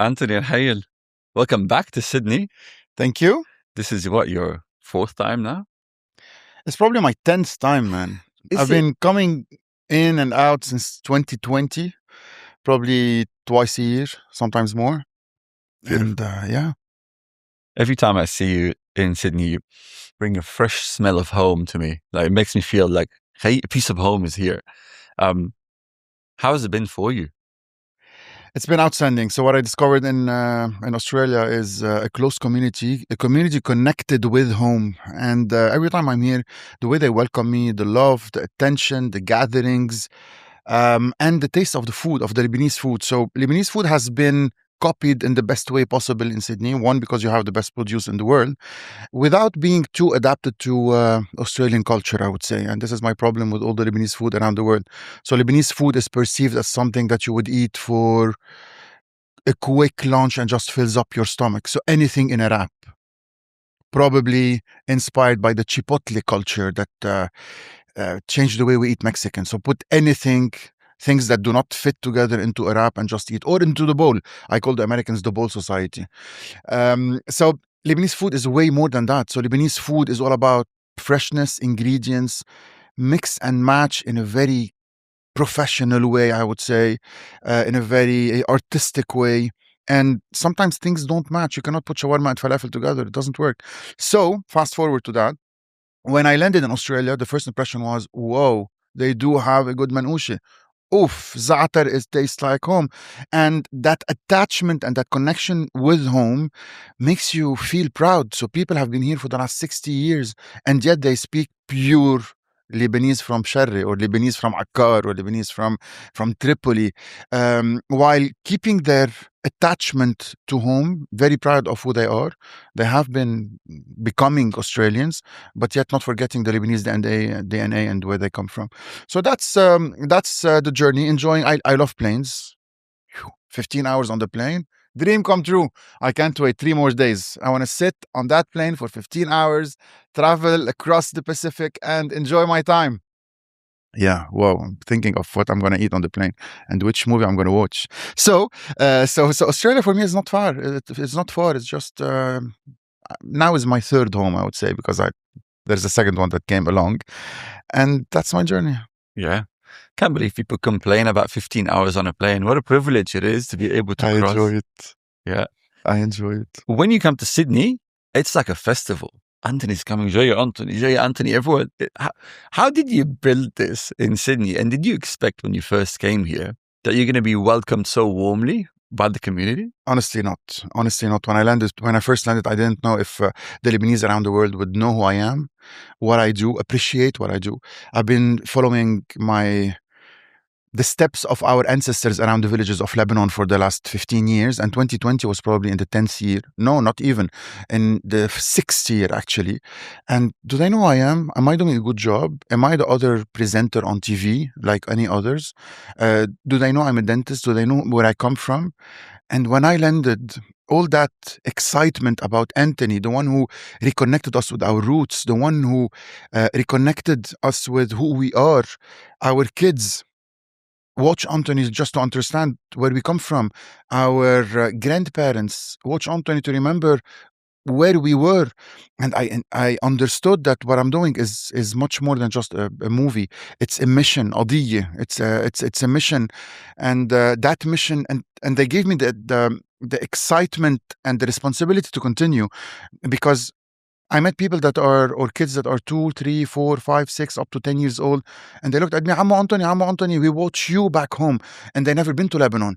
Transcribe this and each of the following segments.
Anthony and Rahayel, welcome back to Sydney. Thank you. This is what, your fourth time now? It's probably my 10th time, man. I've been coming in and out since 2020, probably twice a year, sometimes more. Beautiful. And yeah. Every time I see you in Sydney, you bring a fresh smell of home to me. Like, it makes me feel like, hey, a piece of home is here. How has it been for you? It's been outstanding. So what I discovered in Australia is a close community, a community connected with home. And every time I'm here, the way they welcome me, the love, the attention, the gatherings, and the taste of the food, of the Lebanese food. So Lebanese food has been copied in the best way possible in Sydney. One, because you have the best produce in the world, without being too adapted to Australian culture, I would say. And this is my problem with all the Lebanese food around the world. So Lebanese food is perceived as something that you would eat for a quick lunch and just fills up your stomach. So anything in a wrap, probably inspired by the Chipotle culture that changed the way we eat Mexican. So put things that do not fit together into a wrap and just eat, or into the bowl. I call the Americans the bowl society. So Lebanese food is way more than that. So Lebanese food is all about freshness, ingredients, mix and match in a very professional way, I would say, in a very artistic way. And sometimes things don't match. You cannot put shawarma and falafel together. It doesn't work. So fast forward to that. When I landed in Australia, the first impression was, whoa, they do have a good manouche. Oof, za'atar tastes like home. And that attachment and that connection with home makes you feel proud. So people have been here for the last 60 years, and yet they speak pure Lebanese from Sharri, or Lebanese from Akkar, or Lebanese from Tripoli, while keeping their attachment to home, very proud of who they are. They have been becoming Australians, but yet not forgetting the Lebanese DNA and where they come from. So that's the journey. Enjoying. I love planes. 15 hours on the plane. Dream come true. I can't wait 3 more days. I want to sit on that plane for 15 hours, travel across the Pacific, and enjoy my time. Yeah, wow. I'm thinking of what I'm going to eat on the plane and which movie I'm going to watch. So Australia for me is not far. It's not far. It's just now is my third home, I would say, because there's a second one that came along, and that's my journey. Yeah. Can't believe people complain about 15 hours on a plane. What a privilege it is to be able to cross. I enjoy it. Yeah. I enjoy it. When you come to Sydney, it's like a festival. Anthony's coming, Jaya Anthony, everyone. How did you build this in Sydney? And did you expect when you first came here that you're going to be welcomed so warmly by the community? Honestly not. When I first landed, I didn't know if the Lebanese around the world would know who I am, what I do, appreciate what I do. I've been following the steps of our ancestors around the villages of Lebanon for the last 15 years, and 2020 was probably in the 10th year. No, not even. In the 6th year, actually. And do they know who I am? Am I doing a good job? Am I the other presenter on TV like any others? Do they know I'm a dentist? Do they know where I come from? And when I landed, all that excitement about Anthony, the one who reconnected us with our roots, the one who reconnected us with who we are, our kids, watch Anthony just to understand where we come from. Our grandparents, watch Anthony to remember where we were. And I understood that what I'm doing is much more than just a movie. It's a mission, Adiyya. It's a mission, and that mission, and they gave me the excitement and the responsibility to continue, because I met people that are, or kids that are 2, 3, 4, 5, 6, up to 10 years old. And they looked at me, Ammo Anthony, we watch you back home. And they never been to Lebanon.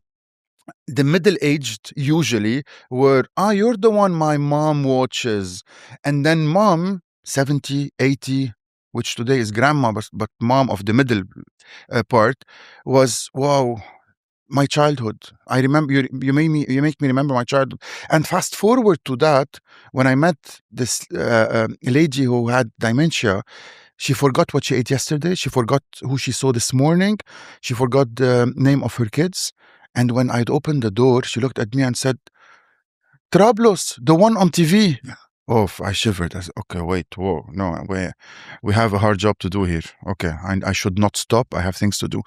The middle-aged usually were, you're the one my mom watches. And then mom, 70, 80, which today is grandma, but mom of the middle part, was, wow, my childhood. I remember you make me remember my childhood. And fast forward to that, when I met this lady who had dementia, she forgot what she ate yesterday. She forgot who she saw this morning. She forgot the name of her kids. And when I'd opened the door, she looked at me and said, Trablos, the one on TV. Oh, I shivered. I said, okay, wait, whoa, no, we have a hard job to do here. Okay, I should not stop. I have things to do.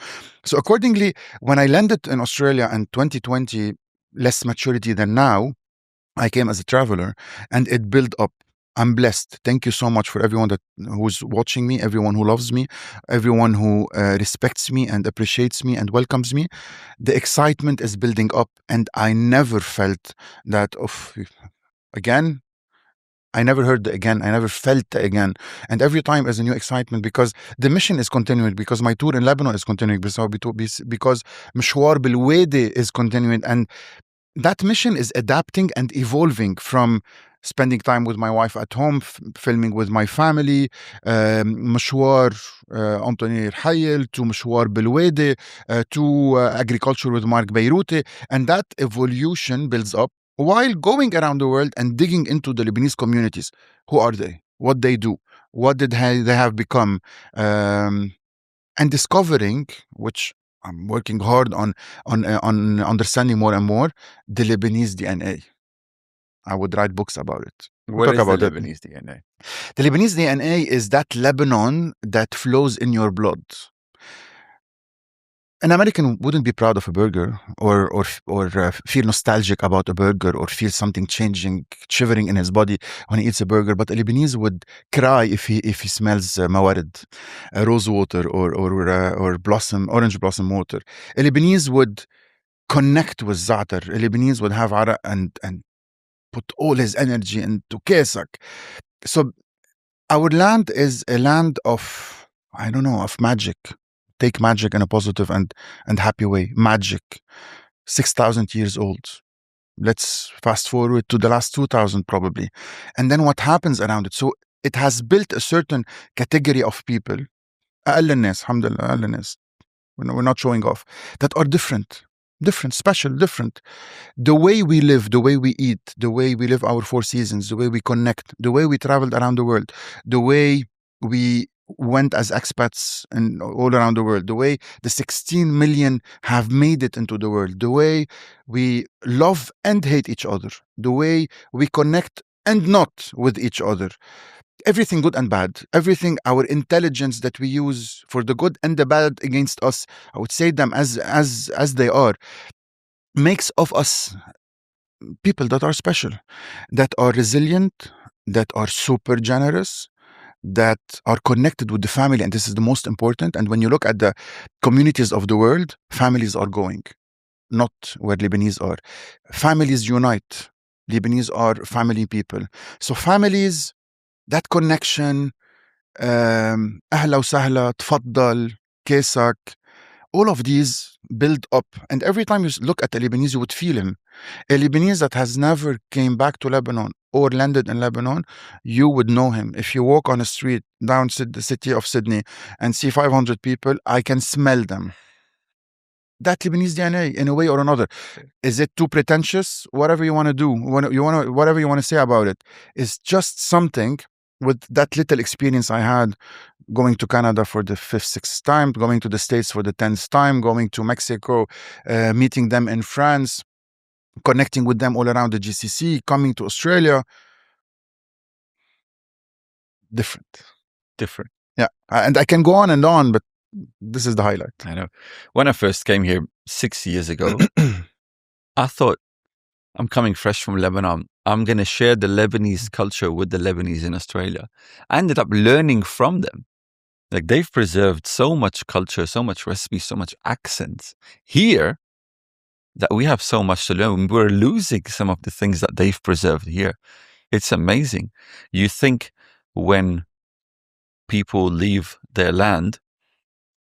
So accordingly, when I landed in Australia in 2020, less maturity than now. I came as a traveler, and it built up. I'm blessed. Thank you so much for everyone who's watching me, everyone who loves me, everyone who respects me and appreciates me and welcomes me. The excitement is building up, and I never felt that again. I never heard the again. I never felt the again. And every time is a new excitement, because the mission is continuing, because my tour in Lebanon is continuing, because مشوار بالوادي is continuing. And that mission is adapting and evolving from spending time with my wife at home, filming with my family, مشوار أنطوني رحيل, to مشوار بالوادي, to agriculture with Mark Beiruti. And that evolution builds up while going around the world and digging into the Lebanese communities. Who are they? What they do? What did they have become? And discovering, which I'm working hard on understanding more and more, the Lebanese DNA. I would write books about it. What is about the it. Lebanese DNA? The Lebanese DNA is that Lebanon that flows in your blood. An American wouldn't be proud of a burger or feel nostalgic about a burger or feel something shivering in his body when he eats a burger. But a Lebanese would cry if he smells mawarid, rose water or orange blossom water. A Lebanese would connect with za'atar. A Lebanese would have Arak and put all his energy into kesak. So our land is a land of, I don't know, of magic. Take magic in a positive and happy way. Magic. 6,000 years old. Let's fast forward to the last 2,000 probably. And then what happens around it? So it has built a certain category of people. أقل الناس, alhamdulillah, أقل الناس. We're not showing off. That are different, special, different. The way we live, the way we eat, the way we live our 4 seasons, the way we connect, the way we traveled around the world, the way we went as expats and all around the world, the way the 16 million have made it into the world, the way we love and hate each other, the way we connect and not with each other. Everything good and bad, everything, our intelligence that we use for the good and the bad against us, I would say them as they are, makes of us people that are special, that are resilient, that are super generous, that are connected with the family. And this is the most important. And when you look at the communities of the world, families are going, not where Lebanese are. Families unite. Lebanese are family people. So families, that connection, أهلا وسهلا, تفضل, كيسك, all of these build up. And every time you look at a Lebanese, you would feel him. A Lebanese that has never came back to Lebanon or landed in Lebanon, you would know him. If you walk on a street down the city of Sydney and see 500 people, I can smell them. That Lebanese DNA, in a way or another. Is it too pretentious? Whatever you want to do, whatever you want to say about it, is just something. With that little experience I had going to Canada for the 5th, 6th time, going to the States for the 10th time, going to Mexico, meeting them in France, connecting with them all around the GCC, coming to Australia. Different. Yeah. And I can go on and on, but this is the highlight. I know. When I first came here 6 years ago, I thought, I'm coming fresh from Lebanon. I'm going to share the Lebanese culture with the Lebanese in Australia. I ended up learning from them. Like, they've preserved so much culture, so much recipe, so much accents here that we have so much to learn. We're losing some of the things that they've preserved here. It's amazing. You think when people leave their land,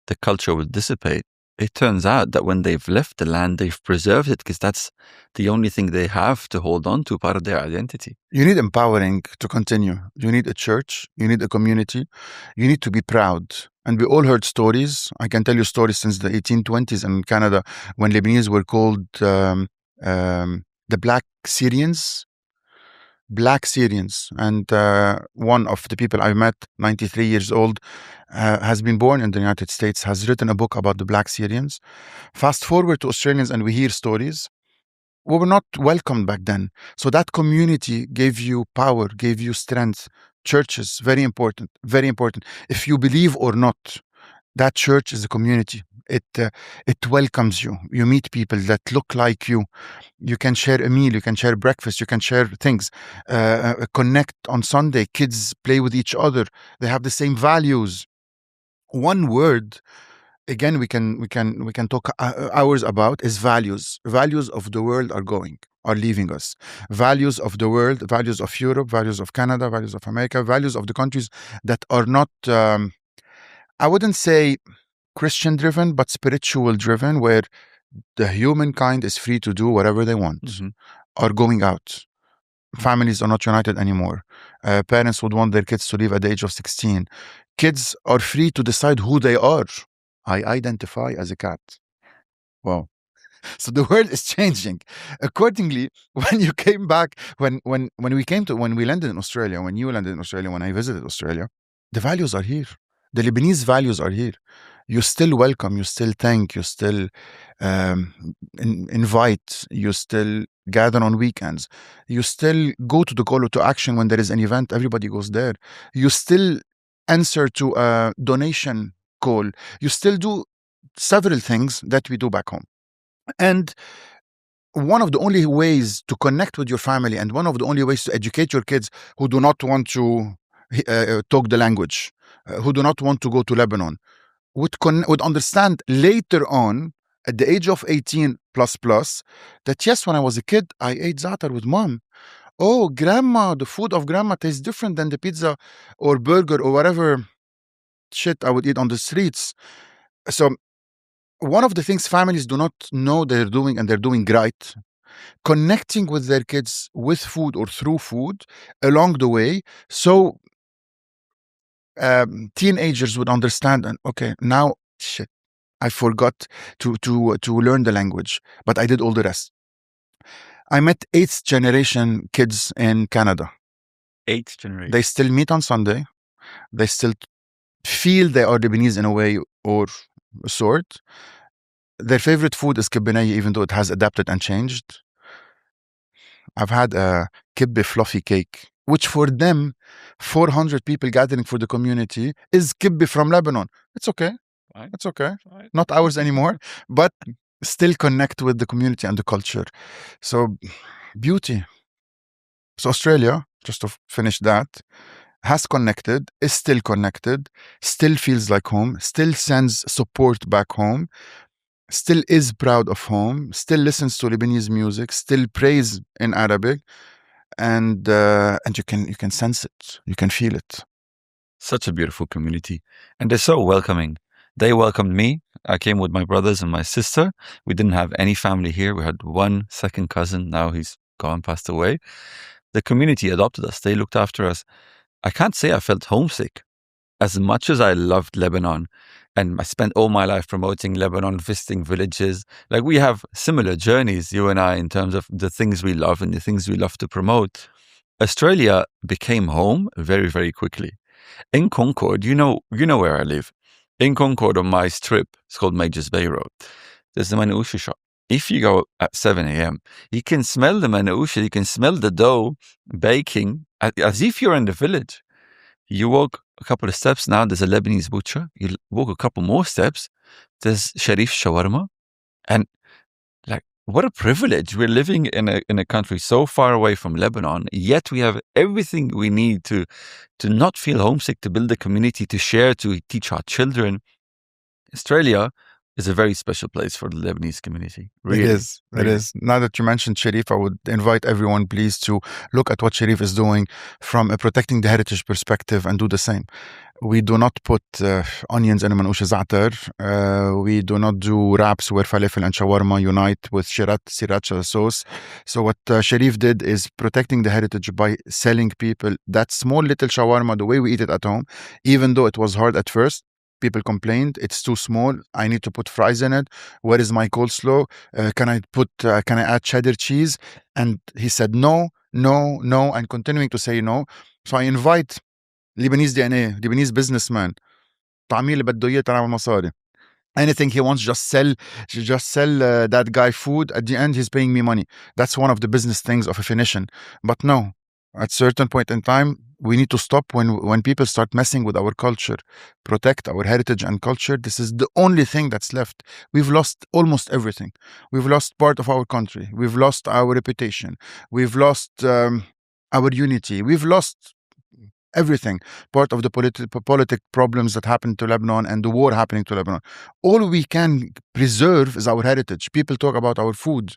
the culture will dissipate. It turns out that when they've left the land, they've preserved it because that's the only thing they have to hold on to, part of their identity. You need empowering to continue. You need a church. You need a community. You need to be proud. And we all heard stories. I can tell you stories since the 1820s in Canada when Lebanese were called the Black Syrians. And one of the people I met, 93 years old, has been born in the United States, has written a book about the Black Syrians. Fast forward to Australians and we hear stories. We were not welcomed back then. So that community gave you power, gave you strength. Churches, very important, very important. If you believe or not, that church is a community. it welcomes you. You meet people that look like you. You can share a meal, you can share breakfast, you can share things. Connect on Sunday. Kids play with each other. They have the same values. One word, again, we can talk hours about, is values. Values of the world are leaving us. Values of the world, values of Europe, values of Canada, values of America, values of the countries that are not, I wouldn't say Christian driven, but spiritual driven, where the humankind is free to do whatever they want, are going out. Families are not united anymore. Parents would want their kids to leave at the age of 16. Kids are free to decide who they are. I identify as a cat. Wow. So the world is changing. Accordingly, when you came back, when we landed in Australia, when you landed in Australia, when I visited Australia, the values are here. The Lebanese values are here. You still welcome, you still thank, you still invite, you still gather on weekends, you still go to the call to action when there is an event, everybody goes there. You still answer to a donation call. You still do several things that we do back home. And one of the only ways to connect with your family, and one of the only ways to educate your kids who do not want to talk the language, who do not want to go to Lebanon, would understand later on, at the age of 18 plus, that yes, when I was a kid, I ate za'atar with mom. Oh, grandma, the food of grandma tastes different than the pizza or burger or whatever shit I would eat on the streets. So one of the things families do not know they're doing, and they're doing right, connecting with their kids with food or through food along the way. So teenagers would understand, and okay, now shit, I forgot to learn the language, but I did all the rest. I met 8th generation kids in Canada. 8th generation. They still meet on Sunday. They still feel they are Lebanese in a way or a sort. Their favorite food is kibbeh, even though it has adapted and changed. I've had a kibbeh fluffy cake, which for them, 400 people gathering for the community, is kibbeh from Lebanon. It's okay. Fine. It's okay. Fine. Not ours anymore, but still connect with the community and the culture. So, beauty. So Australia, just to finish that, has connected, is still connected, still feels like home, still sends support back home, still is proud of home, still listens to Lebanese music, still prays in Arabic, and you can sense it, you can feel it. Such a beautiful community, and they're so welcoming. They welcomed me. I came with my brothers and my sister. We didn't have any family here. We had one second cousin. Now he's gone, passed away. The community adopted us. They looked after us. I can't say I felt homesick. As much as I loved Lebanon, and I spent all my life promoting Lebanon, visiting villages, like we have similar journeys, you and I, in terms of the things we love and the things we love to promote. Australia became home very, very quickly. In Concord, you know where I live. In Concord on my strip, it's called Majors Bay Road, there's the Manausha shop. If you go at 7 a.m., you can smell the Manausha, you can smell the dough baking as if you're in the village. You walk a couple of steps now, there's a Lebanese butcher. You walk a couple more steps, there's Sharif Shawarma. And like, what a privilege. We're living in a country so far away from Lebanon, yet we have everything we need to not feel homesick, to build a community, to share, to teach our children. Australia is a very special place for the Lebanese community. Really. It is. Really. It is. Now that you mentioned Sharif, I would invite everyone, please, to look at what Sharif is doing from a protecting the heritage perspective and do the same. We do not put onions in a manouche za'atar. We do not do wraps where falafel and shawarma unite with sriracha sauce. So what Sharif did is protecting the heritage by selling people that small little shawarma, the way we eat it at home, even though it was hard at first. People complained, it's too small. I need to put fries in it. Where is my coleslaw? Can I add cheddar cheese? And he said no, and continuing to say no. So I invite Lebanese DNA, Lebanese businessman. تعميل بده إياه تنعمل مصاري. Anything he wants, just sell that guy food. At the end, he's paying me money. That's one of the business things of a Phoenician. But no, at certain point in time, We need to stop when people start messing with our culture, protect our heritage and culture. This is the only thing that's left. We've lost almost everything. We've lost part of our country. We've lost our reputation. We've lost our unity. We've lost everything. Part of the politic problems that happened to Lebanon and the war happening to Lebanon. All we can preserve is our heritage. People talk about our food,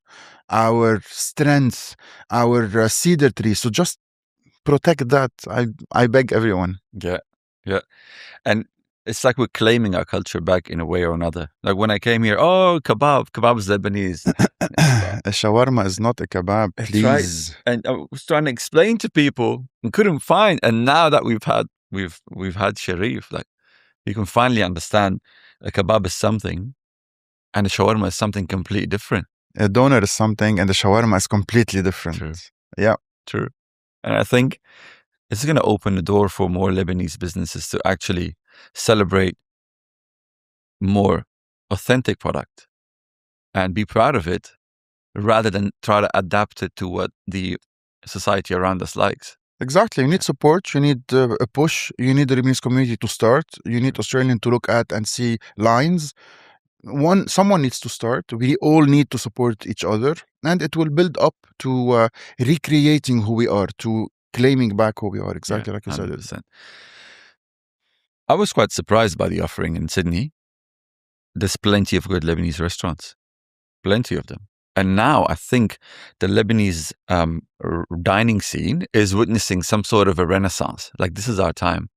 our strength, our cedar tree. So just protect that. I beg everyone. Yeah. And it's like we're claiming our culture back in a way or another. Like when I came here, kebab is Lebanese. A shawarma is not a kebab, please. Right. And I was trying to explain to people and couldn't find. And now that we've had Sharif, like you can finally understand a kebab is something and a shawarma is something completely different. A doner is something and the shawarma is completely different. True. Yeah. True. And I think it's going to open the door for more Lebanese businesses to actually celebrate more authentic product and be proud of it rather than try to adapt it to what the society around us likes. Exactly. You need support. You need a push. You need the Lebanese community to start. You need Australian to look at and see lines. Someone needs to start. We all need to support each other, and it will build up to recreating who we are, to claiming back who we are. Exactly like you 100%. said. I was quite surprised by the offering in Sydney. There's plenty of good Lebanese restaurants, plenty of them. And now I think the Lebanese dining scene is witnessing some sort of a renaissance. Like this is our time.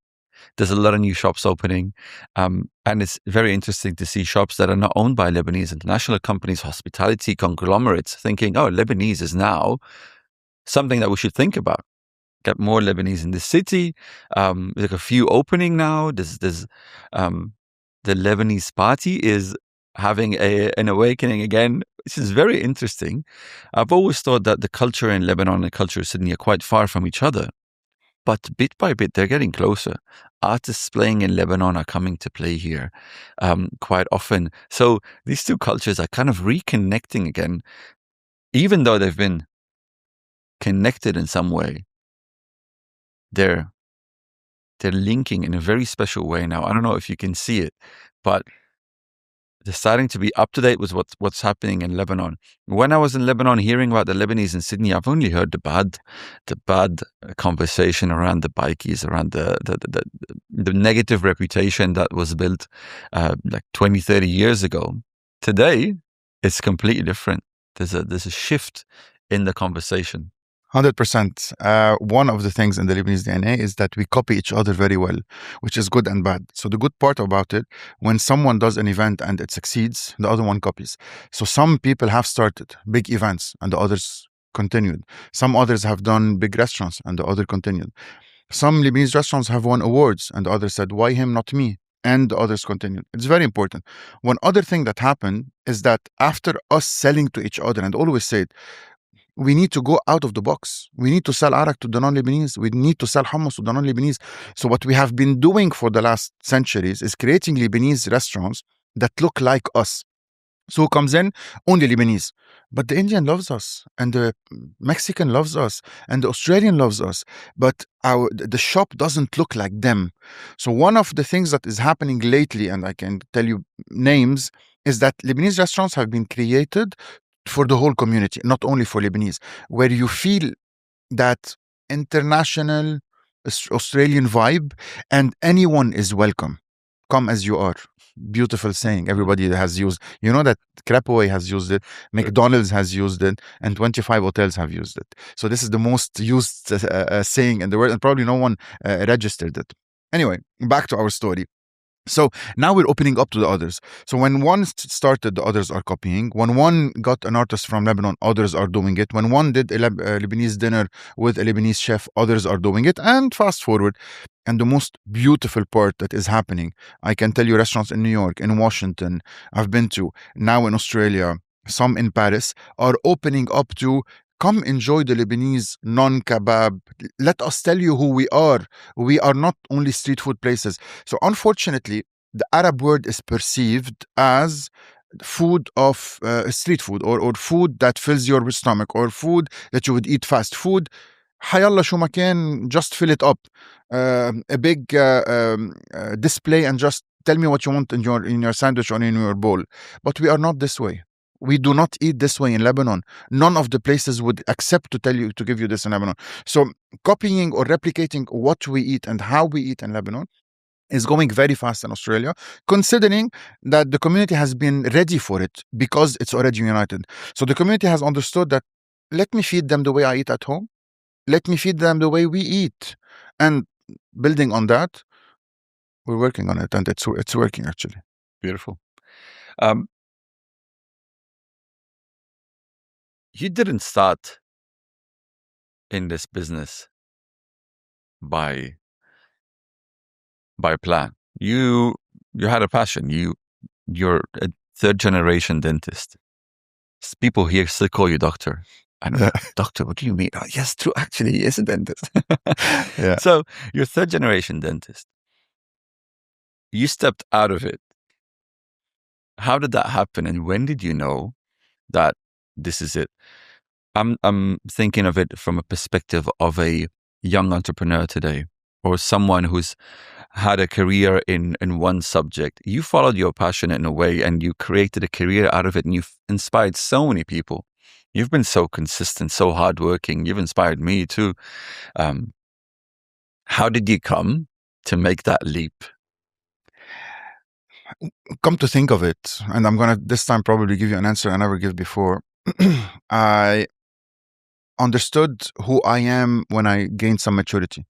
There's a lot of new shops opening. And it's very interesting to see shops that are not owned by Lebanese international companies, hospitality conglomerates, thinking, oh, Lebanese is now something that we should think about. Get more Lebanese in the city. There's like a few opening now. There's the Lebanese party is having an awakening again, which is very interesting. I've always thought that the culture in Lebanon and the culture of Sydney are quite far from each other. But bit by bit, they're getting closer. Artists playing in Lebanon are coming to play here quite often. So these two cultures are kind of reconnecting again, even though they've been connected in some way. They're linking in a very special way now. I don't know if you can see it, but they're starting to be up to date with what's happening in Lebanon. When I was in Lebanon hearing about the Lebanese in Sydney, I've only heard the bad conversation around the bikies, around the negative reputation that was built like 20, 30 years ago. Today, it's completely different. There's a shift in the conversation. 100%. One of the things in the Lebanese DNA is that we copy each other very well, which is good and bad. So the good part about it, when someone does an event and it succeeds, the other one copies. So some people have started big events and the others continued. Some others have done big restaurants and the other continued. Some Lebanese restaurants have won awards and the others said, why him, not me? And the others continued. It's very important. One other thing that happened is that after us selling to each other, and always said, we need to go out of the box. We need to sell Arak to the non-Lebanese. We need to sell hummus to the non-Lebanese. So what we have been doing for the last centuries is creating Lebanese restaurants that look like us. So who comes in? Only Lebanese. But the Indian loves us, and the Mexican loves us, and the Australian loves us. But the shop doesn't look like them. So one of the things that is happening lately, and I can tell you names, is that Lebanese restaurants have been created for the whole community, not only for Lebanese, where you feel that international Australian vibe and anyone is welcome. Come as you are. Beautiful saying. Everybody has used, you know that Crapaway has used it, McDonald's has used it, and 25 hotels have used it. So this is the most used saying in the world, and probably no one registered it. Anyway, back to our story. So now we're opening up to the others. So when one started, the others are copying. When one got an artist from Lebanon, others are doing it. When one did a Lebanese dinner with a Lebanese chef, others are doing it. And fast forward. And the most beautiful part that is happening, I can tell you restaurants in New York, in Washington, I've been to, now in Australia, some in Paris, are opening up to come enjoy the Lebanese non-kebab. Let us tell you who we are. We are not only street food places. So unfortunately, the Arab word is perceived as food of street food or food that fills your stomach or food that you would eat fast food. حيالله شو ما كان, just fill it up. A big display and just tell me what you want in your sandwich or in your bowl. But we are not this way. We do not eat this way in Lebanon. None of the places would accept to give you this in Lebanon. So copying or replicating what we eat and how we eat in Lebanon is going very fast in Australia, considering that the community has been ready for it because it's already united. So the community has understood that, let me feed them the way I eat at home. Let me feed them the way we eat. And building on that, we're working on it, and it's working actually. Beautiful. You didn't start in this business by plan. You had a passion. You're a third generation dentist. People here still call you doctor. I know, doctor, what do you mean? Oh, yes, true. Actually, he is a dentist. Yeah. So you're third generation dentist. You stepped out of it. How did that happen? And when did you know that this is it? I'm thinking of it from a perspective of a young entrepreneur today, or someone who's had a career in one subject. You followed your passion in a way, and you created a career out of it, and you've inspired so many people. You've been so consistent, so hardworking. You've inspired me too. How did you come to make that leap? Come to think of it, and I'm gonna this time probably give you an answer I never give before. I understood who I am when I gained some maturity.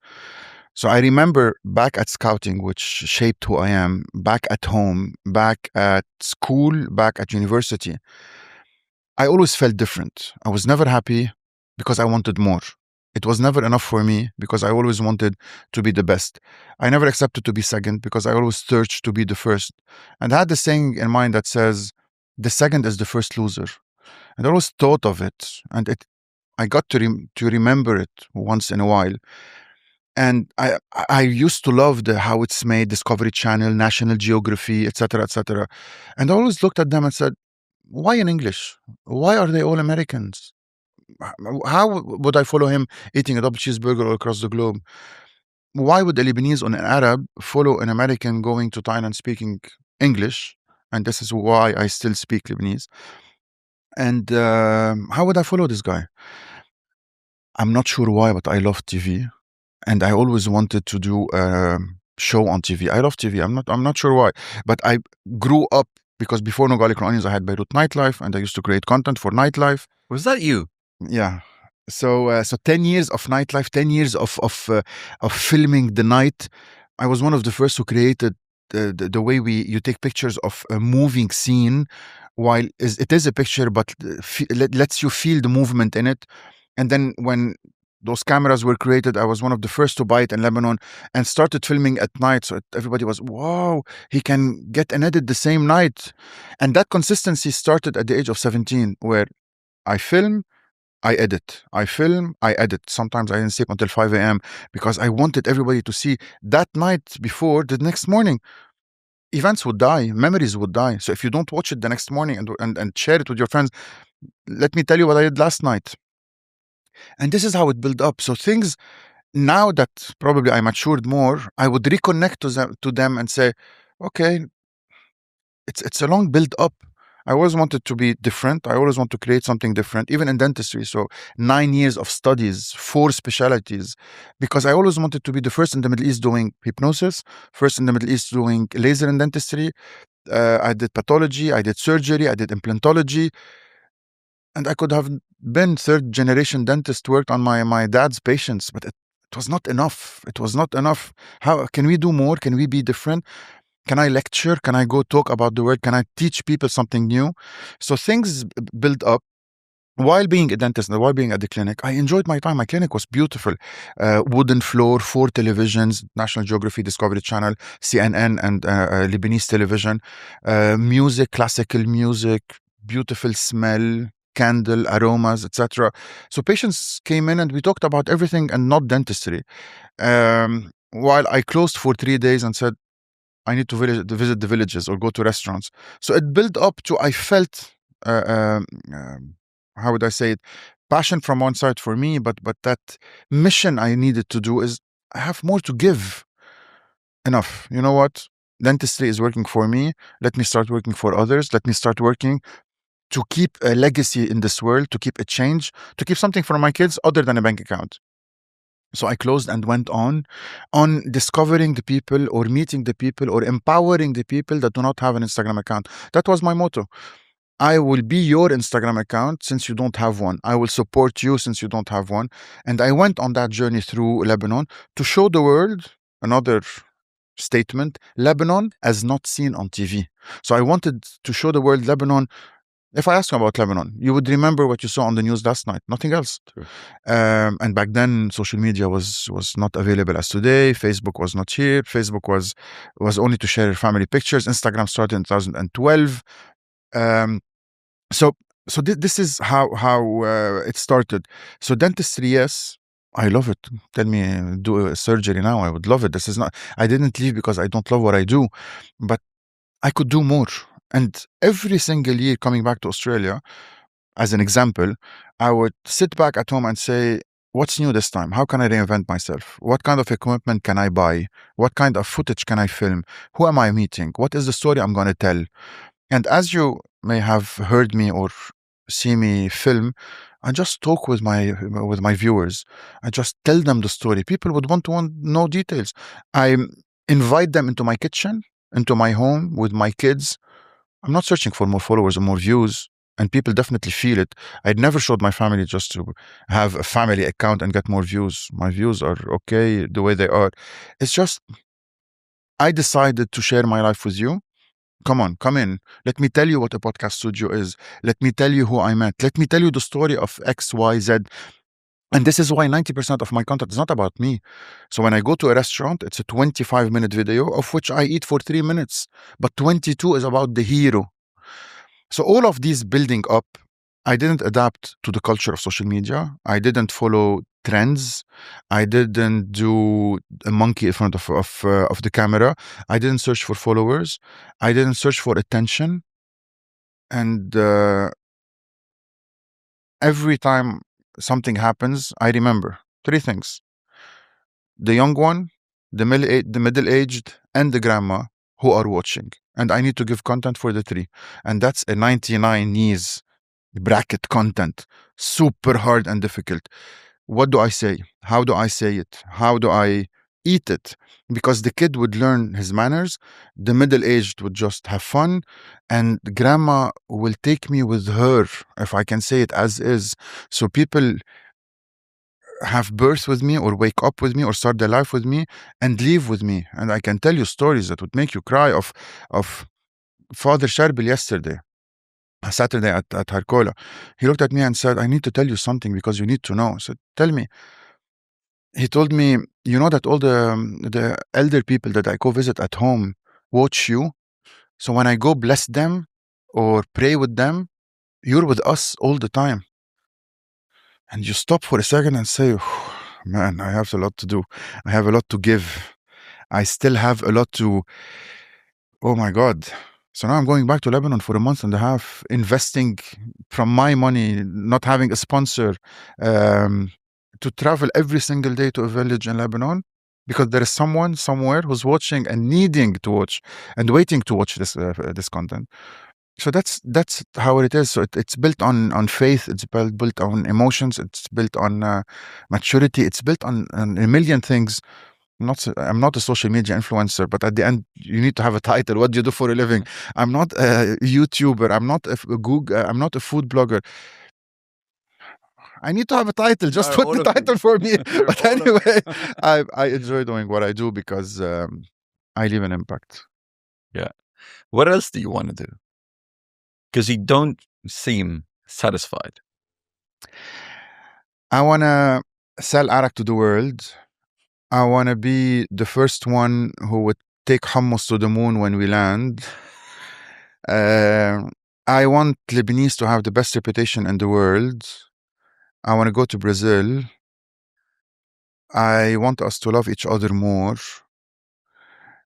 So I remember back at scouting, which shaped who I am, back at home, back at school, back at university, I always felt different. I was never happy because I wanted more. It was never enough for me because I always wanted to be the best. I never accepted to be second because I always searched to be the first. And I had this saying in mind that says, the second is the first loser. And I always thought of it, and I got to remember it once in a while. And I used to love how it's made, Discovery Channel, National Geography, etc., etc. And I always looked at them and said, why in English? Why are they all Americans? How would I follow him eating a double cheeseburger all across the globe? Why would a Lebanese or an Arab follow an American going to Thailand speaking English? And this is why I still speak Lebanese. And how would I follow this guy? I'm not sure why, but I love TV. And I always wanted to do a show on TV. I love TV. I'm not sure why. But I grew up because before NoGarlicNoOnions, I had Beirut Nightlife, and I used to create content for Nightlife. Was that you? Yeah. So 10 years of Nightlife, 10 years of filming the night. I was one of the first who created the way you take pictures of a moving scene, while it is a picture, but lets you feel the movement in it. And then when those cameras were created, I was one of the first to buy it in Lebanon and started filming at night. So everybody was, wow, he can get an edit the same night. And that consistency started at the age of 17, where I film, I edit. I film, I edit. Sometimes I didn't sleep until 5 a.m. because I wanted everybody to see that night before the next morning. Events would die, memories would die. So if you don't watch it the next morning and share it with your friends, let me tell you what I did last night. And this is how it built up. So things, now that probably I matured more, I would reconnect to them and say, okay, it's a long build up. I always wanted to be different. I always want to create something different, even in dentistry. So 9 years of studies, 4 specialties, because I always wanted to be the first in the Middle East doing hypnosis, first in the Middle East doing laser in dentistry. I did pathology, I did surgery, I did implantology. And I could have been third generation dentist, worked on my dad's patients, but it was not enough. It was not enough. How can we do more? Can we be different? Can I lecture? Can I go talk about the world? Can I teach people something new? So things build up. While being a dentist and while being at the clinic, I enjoyed my time. My clinic was beautiful. Wooden floor, 4 televisions, National Geography, Discovery Channel, CNN, and Lebanese television. Music, classical music, beautiful smell, candle, aromas, etc. So patients came in and we talked about everything and not dentistry. While I closed for 3 days and said, I need to visit the villages or go to restaurants. So it built up to, I felt, how would I say it? passion from one side for me, but that mission I needed to do is I have more to give. Enough. You know what? Dentistry is working for me. Let me start working for others. Let me start working to keep a legacy in this world, to keep a change, to keep something for my kids other than a bank account. So I closed and went on discovering the people or meeting the people or empowering the people that do not have an Instagram account. That was my motto. I will be your Instagram account since you don't have one. I will support you since you don't have one. And I went on that journey through Lebanon to show the world another statement, Lebanon as not seen on TV. So I wanted to show the world Lebanon. If I ask you about Lebanon, you would remember what you saw on the news last night, nothing else. True. And back then, social media was not available as today. Facebook was not here. Facebook was only to share family pictures. Instagram started in 2012. So this is how it started. So dentistry, yes, I love it. Tell me, do a surgery now. I would love it. This is not. I didn't leave because I don't love what I do, but I could do more. And every single year coming back to Australia, as an example, I would sit back at home and say, what's new this time? How can I reinvent myself? What kind of equipment can I buy? What kind of footage can I film? Who am I meeting? What is the story I'm going to tell? And as you may have heard me or see me film, I just talk with my viewers. I just tell them the story. People would want to know details. I invite them into my kitchen, into my home with my kids. I'm not searching for more followers or more views, and people definitely feel it. I'd never showed my family just to have a family account and get more views. My views are okay the way they are. It's just I decided to share my life with you. Come on, come in. Let me tell you what a podcast studio is. Let me tell you who I met. Let me tell you the story of X, Y, Z. And this is why 90% of my content is not about me. So when I go to a restaurant, it's a 25-minute video of which I eat for 3 minutes, but 22 is about the hero. So all of these building up, I didn't adapt to the culture of social media. I didn't follow trends. I didn't do a monkey in front of the camera. I didn't search for followers. I didn't search for attention. And every time something happens, I remember 3 things: the young one, the middle-aged, and the grandma who are watching. And I need to give content for the 3. And that's a 99 knees bracket content. Super hard and difficult. What do I say? How do I say it? How do I eat it? Because the kid would learn his manners, the middle-aged would just have fun, and grandma will take me with her, if I can say it as is. So people have birth with me or wake up with me or start their life with me and leave with me. And I can tell you stories that would make you cry of Father Sharbil yesterday. Saturday at Harkola. He looked at me and said, I need to tell you something because you need to know. I said, tell me. He told me, you know that all the elder people that I go visit at home watch you. So when I go bless them or pray with them, you're with us all the time. And you stop for a second and say, man, I have a lot to do. I have a lot to give. I still have a lot to, oh my God. So now I'm going back to Lebanon for a month and a half, investing from my money, not having a sponsor, to travel every single day to a village in Lebanon, because there is someone somewhere who's watching and needing to watch and waiting to watch this content. So that's how it is. So it's built on faith. It's built on emotions. It's built on maturity. It's built on a million things. I'm not a social media influencer, but at the end, you need to have a title. What do you do for a living? I'm not a YouTuber. I'm not a Google. I'm not a food blogger. I need to have a title. Just put the title for me. But anyway, I enjoy doing what I do because I leave an impact. Yeah. What else do you want to do? Because you don't seem satisfied. I want to sell Arak to the world. I want to be the first one who would take hummus to the moon when we land. I want Lebanese to have the best reputation in the world. I want to go to Brazil. I want us to love each other more.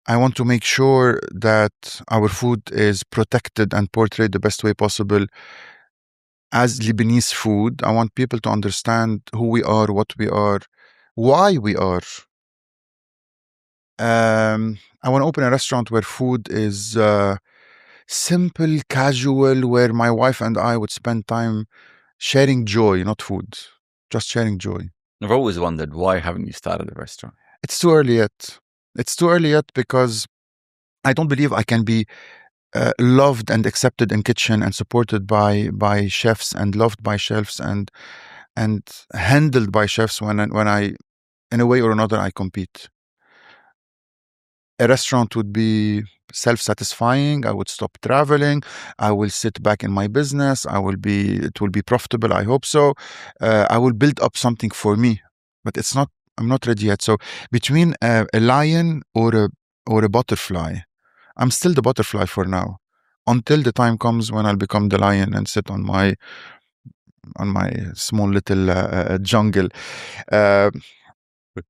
I want to make sure that our food is protected and portrayed the best way possible as Lebanese food. I want people to understand who we are, what we are, why we are. I want to open a restaurant where food is simple, casual, where my wife and I would spend time sharing joy, not food, just sharing joy. I've always wondered, why haven't you started a restaurant? It's too early yet. It's too early yet because I don't believe I can be loved and accepted in kitchen and supported by chefs and loved by chefs and handled by chefs when I in a way or another I compete. A restaurant would be self-satisfying. I would stop traveling. I will sit back in my business. It will be profitable. I hope so. I will build up something for me, but I'm not ready yet. So between a lion or a butterfly, I'm still the butterfly for now, until the time comes when I'll become the lion and sit on my small little jungle.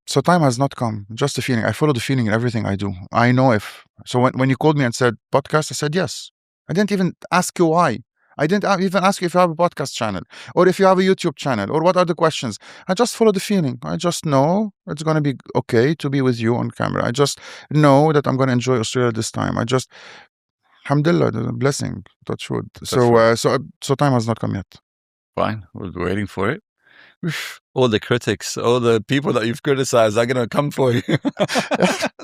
So time has not come, just a feeling. I follow the feeling in everything I do. I know so when you called me and said podcast, I said yes. I didn't even ask you why. I didn't even ask you if you have a podcast channel or if you have a YouTube channel or what are the questions. I just follow the feeling. I just know it's going to be okay to be with you on camera. I just know that I'm going to enjoy Australia this time. Alhamdulillah, the blessing, touch wood. So time has not come yet. Fine, we'll be waiting for it. All the critics, all the people that you've criticized are going to come for you.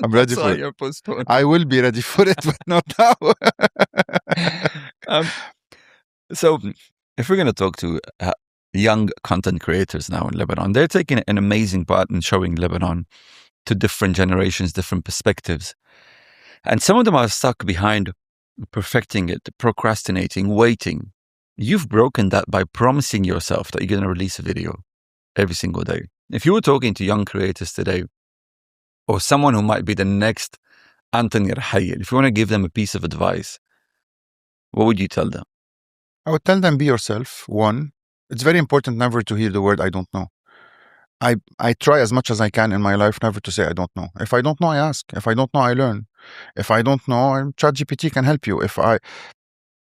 I'm ready for it. You're postponed. I will be ready for it, but not now. So if we're going to talk to young content creators now in Lebanon, they're taking an amazing part in showing Lebanon to different generations, different perspectives. And some of them are stuck behind perfecting it, procrastinating, waiting. You've broken that by promising yourself that you're going to release a video every single day. If you were talking to young creators today, or someone who might be the next Anthony Rahayel, if you want to give them a piece of advice, what would you tell them? I would tell them, be yourself. One, it's very important never to hear the word I don't know. I try as much as I can in my life never to say I don't know. If I don't know, I ask. If I don't know, I learn. If I don't know, ChatGPT can help you.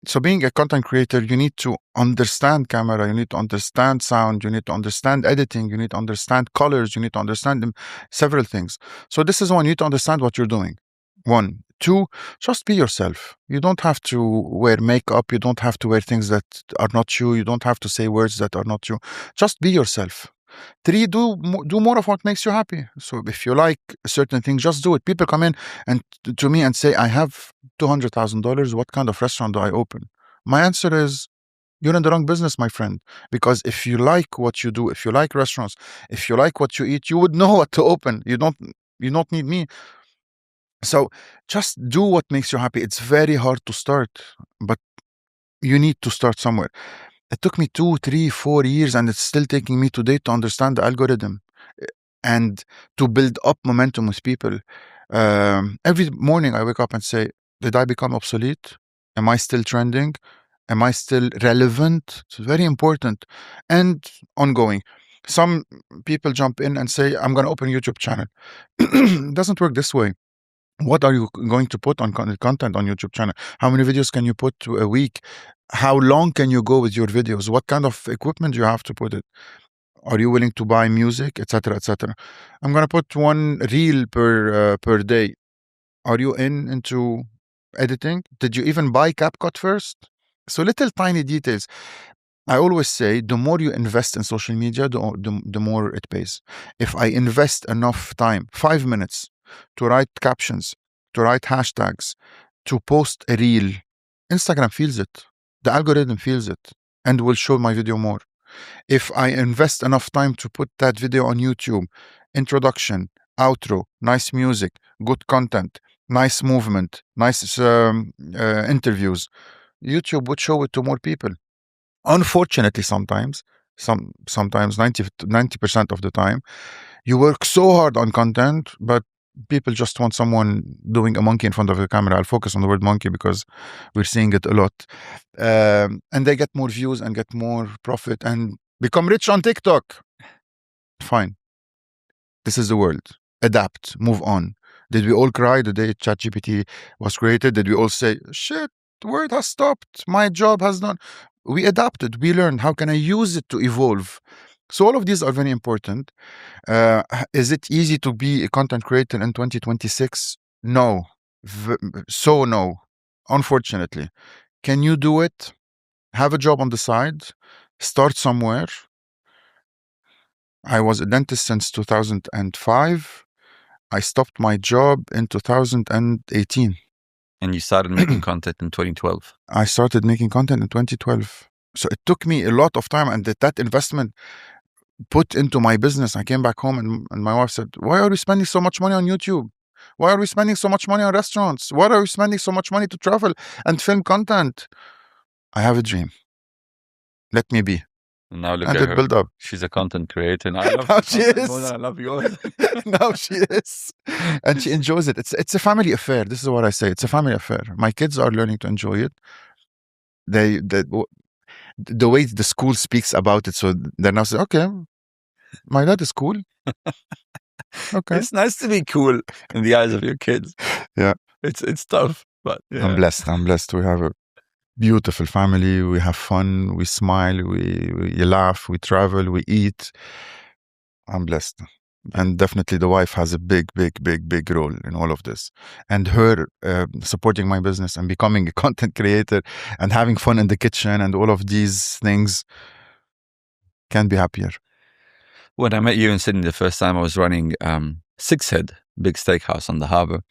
So being a content creator, you need to understand camera, you need to understand sound, you need to understand editing, you need to understand colors, you need to understand several things. So this is one, you need to understand what you're doing. One. Two, just be yourself. You don't have to wear makeup, you don't have to wear things that are not you, you don't have to say words that are not you. Just be yourself. Three, do more of what makes you happy. So if you like a certain thing, just do it. People come in and to me and say, I have $200,000. What kind of restaurant do I open? My answer is, you're in the wrong business, my friend. Because if you like what you do, if you like restaurants, if you like what you eat, you would know what to open. You don't need me. So just do what makes you happy. It's very hard to start, but you need to start somewhere. It took me 2, 3, 4 years, and it's still taking me today to understand the algorithm and to build up momentum with people. Every morning I wake up and say, did I become obsolete? Am I still trending? Am I still relevant? It's very important and ongoing. Some people jump in and say, I'm going to open a YouTube channel. It doesn't work this way. What are you going to put on content on YouTube channel? How many videos can you put a week? How long can you go with your videos? What kind of equipment do you have to put it? Are you willing to buy music, etc., etc.? I'm gonna put one reel per day. Are you into editing? Did you even buy CapCut first? So little tiny details. I always say the more you invest in social media, the more it pays. If I invest enough time, 5 minutes, to write captions, to write hashtags, to post a reel, Instagram feels it. The algorithm feels it and will show my video more. If I invest enough time to put that video on YouTube, introduction, outro, nice music, good content, nice movement, nice interviews, YouTube would show it to more people. Unfortunately, sometimes 90% of the time, you work so hard on content, but people just want someone doing a monkey in front of the camera. I'll focus on the word monkey because we're seeing it a lot. And they get more views and get more profit and become rich on TikTok. Fine. This is the world. Adapt. Move on. Did we all cry the day ChatGPT was created? Did we all say, shit, the world has stopped. My job has done. We adapted, we learned. How can I use it to evolve? So all of these are very important. Is it easy to be a content creator in 2026? No. So no, unfortunately. Can you do it? Have a job on the side, start somewhere. I was a dentist since 2005. I stopped my job in 2018. And you started making content in 2012. I started making content in 2012. So it took me a lot of time, and that investment put into my business. I came back home and my wife said, why are we spending so much money on YouTube? Why are we spending so much money on restaurants? Why are we spending so much money to travel and film content? I have a dream. Let me be. And now look And at it her. built up. She's a content creator. And I love Now her she content is. more than I love yours. Now she is. And she enjoys it. It's a family affair. This is what I say. It's a family affair. My kids are learning to enjoy it. The way the school speaks about it, so they're now saying, okay, my dad is cool. Okay. It's nice to be cool in the eyes of your kids. Yeah. It's tough, but yeah. I'm blessed. We have a beautiful family. We have fun. We smile. We laugh. We travel. We eat. I'm blessed. And definitely the wife has a big role in all of this. And her supporting my business and becoming a content creator and having fun in the kitchen and all of these things, can't be happier. When I met you in Sydney the first time, I was running Six Head, big steakhouse on the harbour.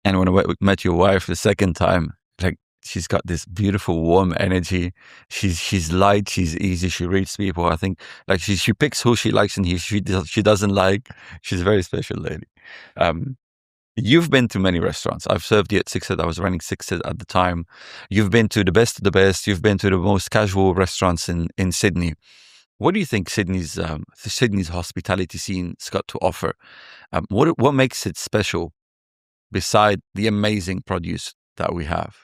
And when I met your wife the second time, like, she's got this beautiful, warm energy. She's light. She's easy. She reads people. I think, like, she picks who she likes and she doesn't like. She's a very special lady. You've been to many restaurants. I've served you at Six Head. I was running Six Head at the time. You've been to the best of the best. You've been to the most casual restaurants in Sydney. What do you think Sydney's hospitality scene's got to offer? What makes it special beside the amazing produce that we have?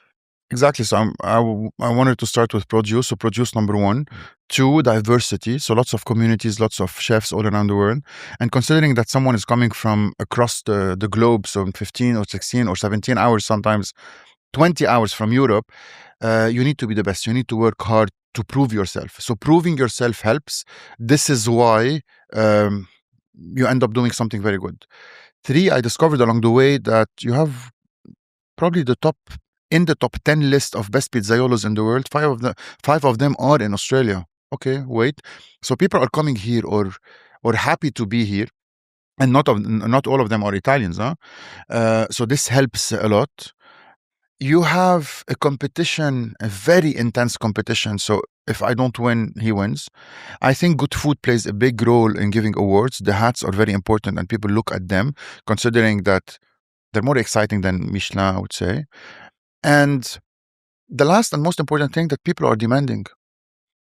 Exactly. So I wanted to start with produce. So produce, number one. Two, diversity. So lots of communities, lots of chefs all around the world. And considering that someone is coming from across the globe, so in 15 or 16 or 17 hours, sometimes 20 hours from Europe, you need to be the best. You need to work hard to prove yourself. So proving yourself helps. This is why you end up doing something very good. Three, I discovered along the way that you have probably the top 10 list of best pizzaiolos in the world. Five of them are in Australia. Okay, wait. So people are coming here or happy to be here, and not all of them are Italians, huh? So this helps a lot. You have a competition, a very intense competition. So if I don't win, he wins. I think good food plays a big role in giving awards. The hats are very important, and people look at them, considering that they're more exciting than Michelin, I would say. And the last and most important thing, that people are demanding.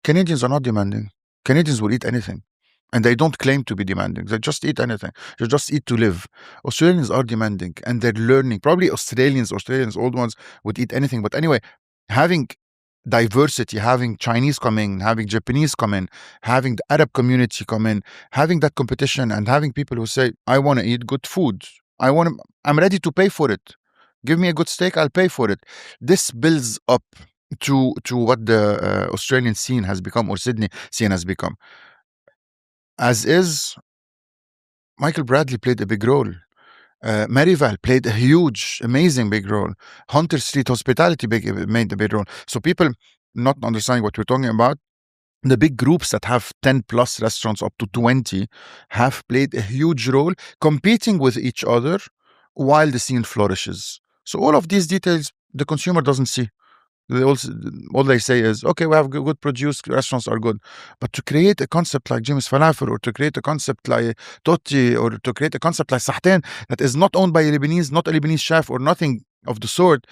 Canadians are not demanding. Canadians will eat anything. And they don't claim to be demanding. They just eat anything. They just eat to live. Australians are demanding, and they're learning. Probably Australians, old ones, would eat anything. But anyway, having diversity, having Chinese come in, having Japanese come in, having the Arab community come in, having that competition, and having people who say, I want to eat good food. I'm ready to pay for it. Give me a good steak, I'll pay for it. This builds up to what the Australian scene has become, or Sydney scene has become. As is, Michael Bradley played a big role. Maryvale played a huge, amazing big role. Hunter Street Hospitality made a big role. So people not understanding what we're talking about, the big groups that have 10 plus restaurants up to 20 have played a huge role, competing with each other while the scene flourishes. So all of these details the consumer doesn't see. All they say is, okay, we have good produce, restaurants are good. But to create a concept like Jimmy's Falafel, or to create a concept like Totti, or to create a concept like Sahten, that is not owned by a Lebanese, not a Lebanese chef, or nothing of the sort,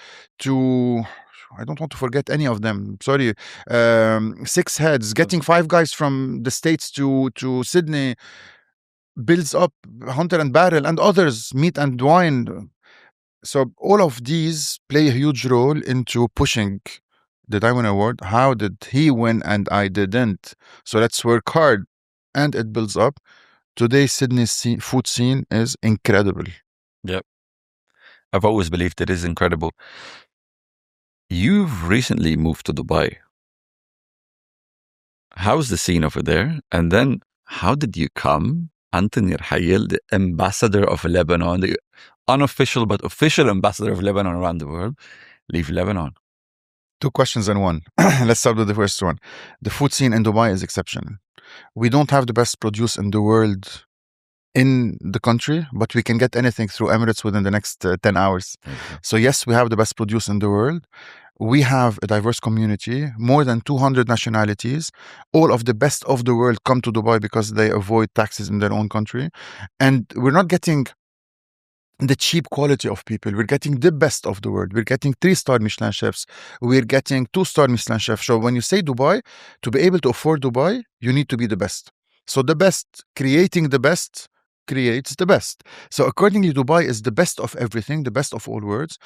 I don't want to forget any of them. Sorry. Six Heads, getting Five Guys from the States to Sydney, builds up Hunter and Barrel and others, Meat and Wine. So all of these play a huge role into pushing the Diamond Award. How did he win and I didn't? So let's work hard. And it builds up. Today, Sydney's food scene is incredible. Yep. I've always believed it is incredible. You've recently moved to Dubai. how's the scene over there? And then how did you come, Anthony Rahayel, the ambassador of Lebanon, the unofficial but official ambassador of Lebanon around the world, leave Lebanon? Two questions in one. Let's start with the first one. The food scene in Dubai is exceptional. We don't have the best produce in the world in the country, but we can get anything through Emirates within the next 10 hours. So yes, we have the best produce in the world. We have a diverse community, more than 200 nationalities. All of the best of the world come to Dubai because they avoid taxes in their own country. And we're not getting the cheap quality of people. We're getting the best of the world. We're getting 3-star Michelin chefs. We're getting 2-star Michelin chefs. So when you say Dubai, to be able to afford Dubai, you need to be the best. So the best, creating the best, creates the best. So accordingly, Dubai is the best of everything, the best of all worlds,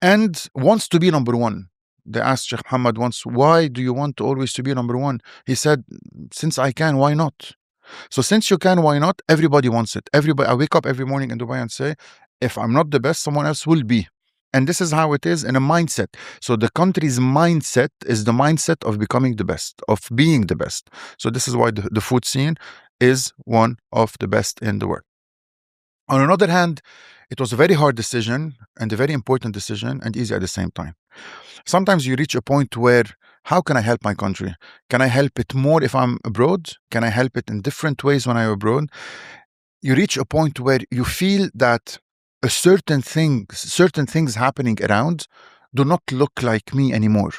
and wants to be number one. They asked Sheikh Muhammad once, why do you want always to be number one? He said, since I can, why not? So since you can, why not? Everybody wants it. Everybody. I wake up every morning in Dubai and say, if I'm not the best, someone else will be. And this is how it is in a mindset. So the country's mindset is the mindset of becoming the best, of being the best. So this is why the food scene is one of the best in the world. On another hand, it was a very hard decision and a very important decision and easy at the same time. Sometimes you reach a point where, how can I help my country? Can I help it more if I'm abroad? Can I help it in different ways when I'm abroad? You reach a point where you feel that certain things happening around do not look like me anymore.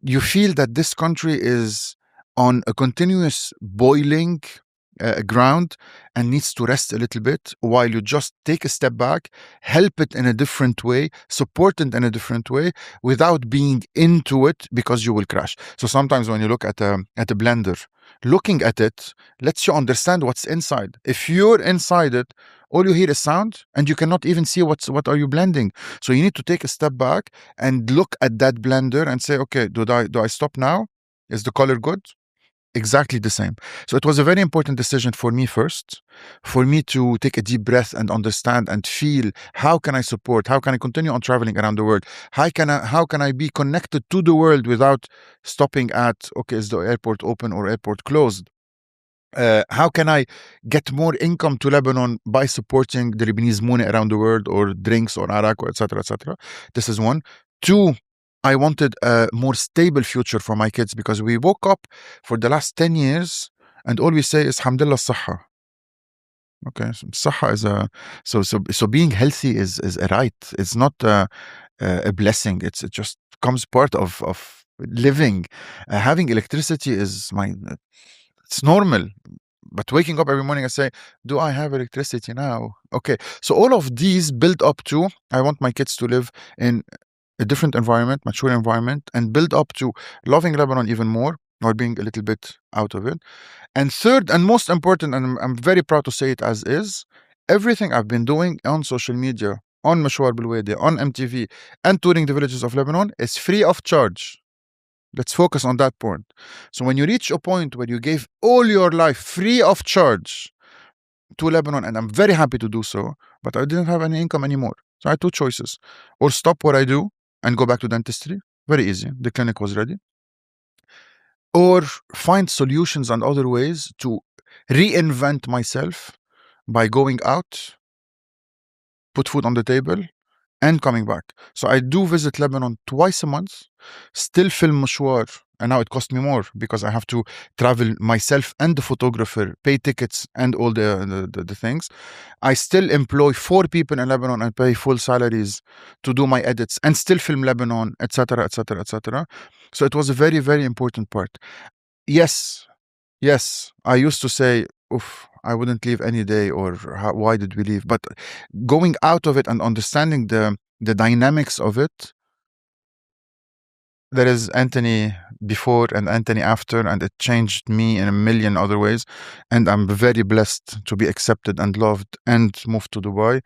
You feel that this country is on a continuous boiling ground and needs to rest a little bit while you just take a step back, help it in a different way, support it in a different way without being into it because you will crash. So sometimes when you look at a blender, looking at it lets you understand what's inside. If you're inside it, all you hear is sound and you cannot even see what are you blending. So you need to take a step back and look at that blender and say, okay, do I stop now? Is the color good? Exactly the same. So it was a very important decision for me first, for me to take a deep breath and understand and feel, how can I support? How can I continue on traveling around the world? How can I be connected to the world without stopping at, okay, is the airport open or airport closed? How can I get more income to Lebanon by supporting the Lebanese money around the world, or drinks, or Arak, or etc., etc.? This is one. Two, I wanted a more stable future for my kids because we woke up for the last 10 years and all we say is, Alhamdulillah, Saha. Okay, so Saha is so being healthy is a right. It's not a blessing. It just comes part of living. Having electricity is it's normal. But waking up every morning and say, do I have electricity now? Okay. So all of these build up to, I want my kids to live in a different environment, mature environment, and build up to loving Lebanon even more, or being a little bit out of it. And third and most important, and I'm very proud to say it as is, everything I've been doing on social media, on Mashwar Bilwadi, on MTV, and touring the villages of Lebanon is free of charge. Let's focus on that point. So when you reach a point where you gave all your life free of charge to Lebanon, and I'm very happy to do so, but I didn't have any income anymore. So I had two choices: or stop what I do and go back to dentistry. Very easy. The clinic was ready. Or find solutions and other ways to reinvent myself by going out, put food on the table, and coming back. So I do visit Lebanon twice a month, still film Mashwar, and now it costs me more because I have to travel myself and the photographer, pay tickets and all the things. I still employ 4 people in Lebanon and pay full salaries to do my edits and still film Lebanon, etc., etc., etc. So it was a very, very important part. Yes, I used to say, oof, I wouldn't leave any day, or why did we leave? But going out of it and understanding the dynamics of it, there is Anthony before and Anthony after, and it changed me in a million other ways. And I'm very blessed to be accepted and loved and moved to Dubai.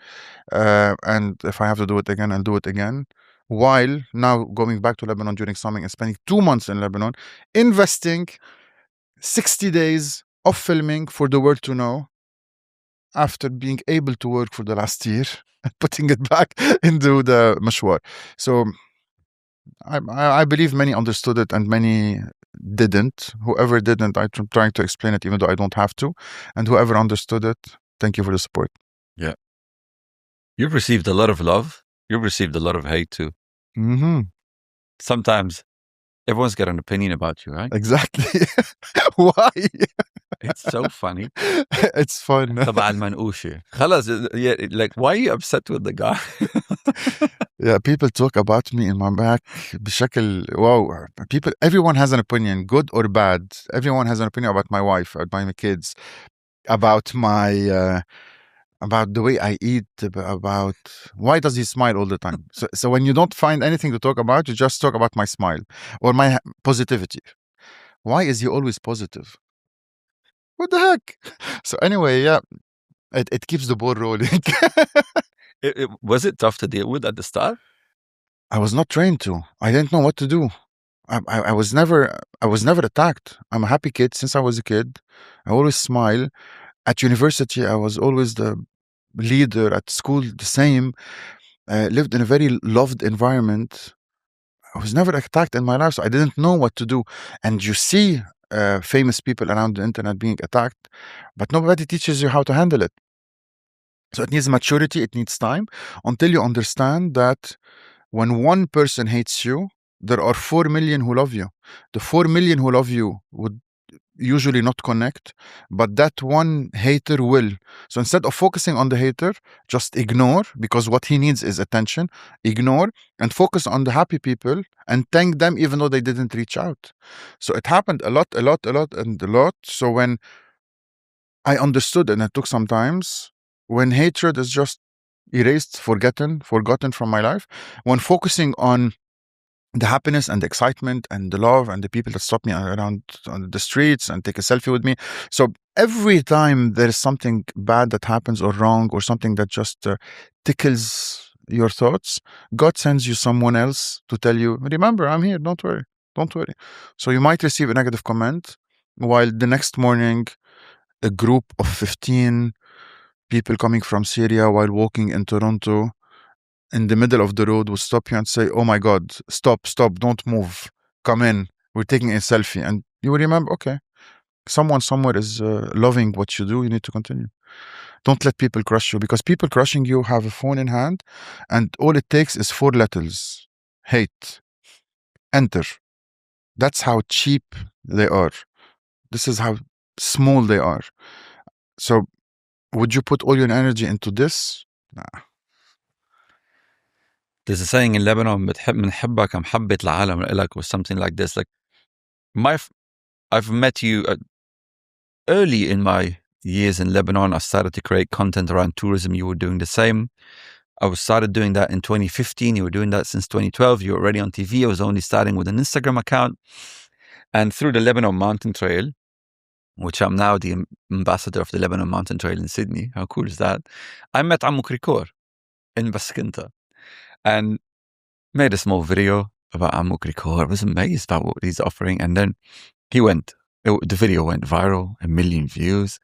And if I have to do it again, I'll do it again. While now going back to Lebanon during summer and spending 2 months in Lebanon, investing 60 days of filming for the world to know, after being able to work for the last year and putting it back into the Mashwar. So I believe many understood it and many didn't. Whoever didn't, I'm trying to explain it even though I don't have to. And whoever understood it, thank you for the support. Yeah. You've received a lot of love. You've received a lot of hate too. Mm-hmm. Sometimes everyone's got an opinion about you, right? Exactly. Why? It's so funny. It's fun. تبع المنقوشة. خلاص, yeah, like, why are you upset with the guy? Yeah, people talk about me in my back بشكل wow. People, everyone has an opinion, good or bad. Everyone has an opinion about my wife, about my kids, about my about the way I eat, about why does he smile all the time. So when you don't find anything to talk about, you just talk about my smile or my positivity. Why is he always positive? What the heck? So anyway, yeah, it keeps the ball rolling. Was it tough to deal with at the start? I was not trained to. I didn't know what to do. I was never attacked. I'm a happy kid since I was a kid. I always smile. At university, I was always the leader. At school, the same. Lived in a very loved environment. I was never attacked in my life, so I didn't know what to do. And you see famous people around the internet being attacked, but nobody teaches you how to handle it. So it needs maturity, it needs time until you understand that when one person hates you, there are 4 million who love you. The 4 million who love you would usually not connect, but that one hater will. So instead of focusing on the hater, just ignore, because what he needs is attention. Ignore and focus on the happy people and thank them even though they didn't reach out. So it happened a lot, and a lot. So when I understood, and it took some times, when hatred is just erased, forgotten from my life, when focusing on the happiness and the excitement and the love and the people that stop me around on the streets and take a selfie with me. So every time there is something bad that happens or wrong or something that just tickles your thoughts, God sends you someone else to tell you, remember, I'm here, don't worry. So you might receive a negative comment while the next morning a group of 15 people coming from Syria while walking in Toronto in the middle of the road will stop you and say, oh my God, stop, don't move, come in, we're taking a selfie. And you will remember, okay, someone somewhere is loving what you do, you need to continue. Don't let people crush you, because people crushing you have a phone in hand and all it takes is 4 letters: hate, enter. That's how cheap they are. This is how small they are. So would you put all your energy into this? Nah. There's a saying in Lebanon, بنحبك محبة العالم لك, or something like this. Like, I've met you early in my years in Lebanon. I started to create content around tourism. You were doing the same. I started doing that in 2015. You were doing that since 2012. You were already on TV. I was only starting with an Instagram account. And through the Lebanon Mountain Trail, which I'm now the ambassador of the Lebanon Mountain Trail in Sydney. How cool is that? I met Amuk Rikor in Baskinta and made a small video about Amuk Rikor. I was amazed about what he's offering. And then the video went viral, 1 million views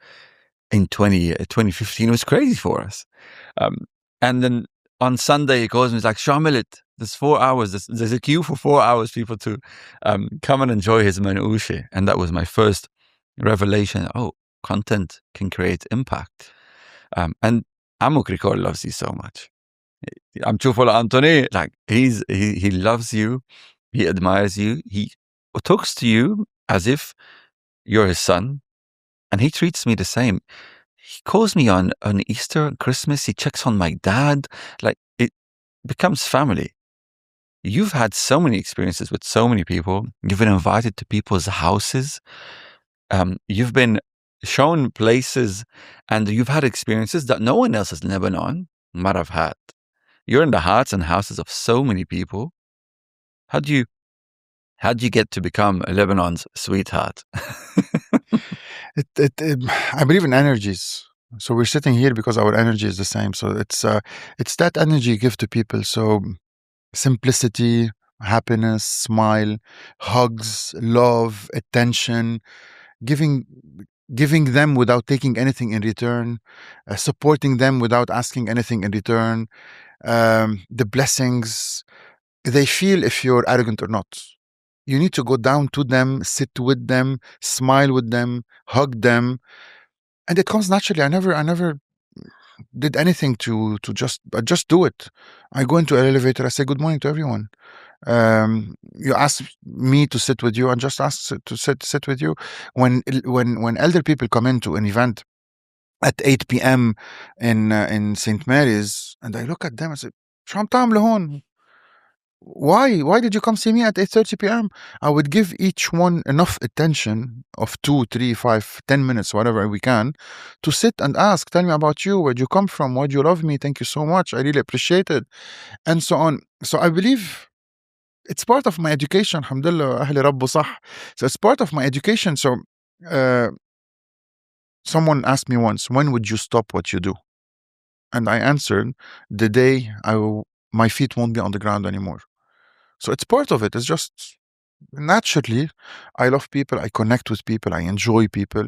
in 2015. It was crazy for us. And then on Sunday, he calls me, he's like, Shamilit, there's 4 hours. There's a queue for 4 hours, people to come and enjoy his manouche. And that was my first revelation. Oh, content can create impact. And Amuk Rikor loves you so much. I'm truthful, Anthony. Like, he loves you. He admires you. He talks to you as if you're his son. And he treats me the same. He calls me on Easter and Christmas. He checks on my dad. Like, it becomes family. You've had so many experiences with so many people. You've been invited to people's houses. You've been shown places, and you've had experiences that no one else in Lebanon might have had. You're in the hearts and houses of so many people. How do you get to become Lebanon's sweetheart? I believe in energies. So we're sitting here because our energy is the same. So it's that energy you give to people. So simplicity, happiness, smile, hugs, love, attention, giving them without taking anything in return, supporting them without asking anything in return, the blessings. they feel if you're arrogant or not. You need to go down to them, sit with them, smile with them, hug them, and it comes naturally. I never did anything to just do it. I go into an elevator, I say good morning to everyone. You ask me to sit with you, and just ask to sit with you. When elder people come into an event at 8 p.m. in St. Mary's, and I look at them and say, "شو عم تعملوا هون? Why did you come see me at 8:30 p.m.?" I would give each one enough attention of 2, 3, 5, 10 minutes, whatever we can, to sit and ask, "Tell me about you. Where'd you come from? Why'd you love me? Thank you so much. I really appreciate it." And so on. So I believe it's part of my education. Alhamdulillah, أهلي ربوا صح. So it's part of my education. So uh, someone asked me once, "When would you stop what you do?" And I answered, "The day my feet won't be on the ground anymore." So it's part of it. It's just naturally, I love people, I connect with people, I enjoy people,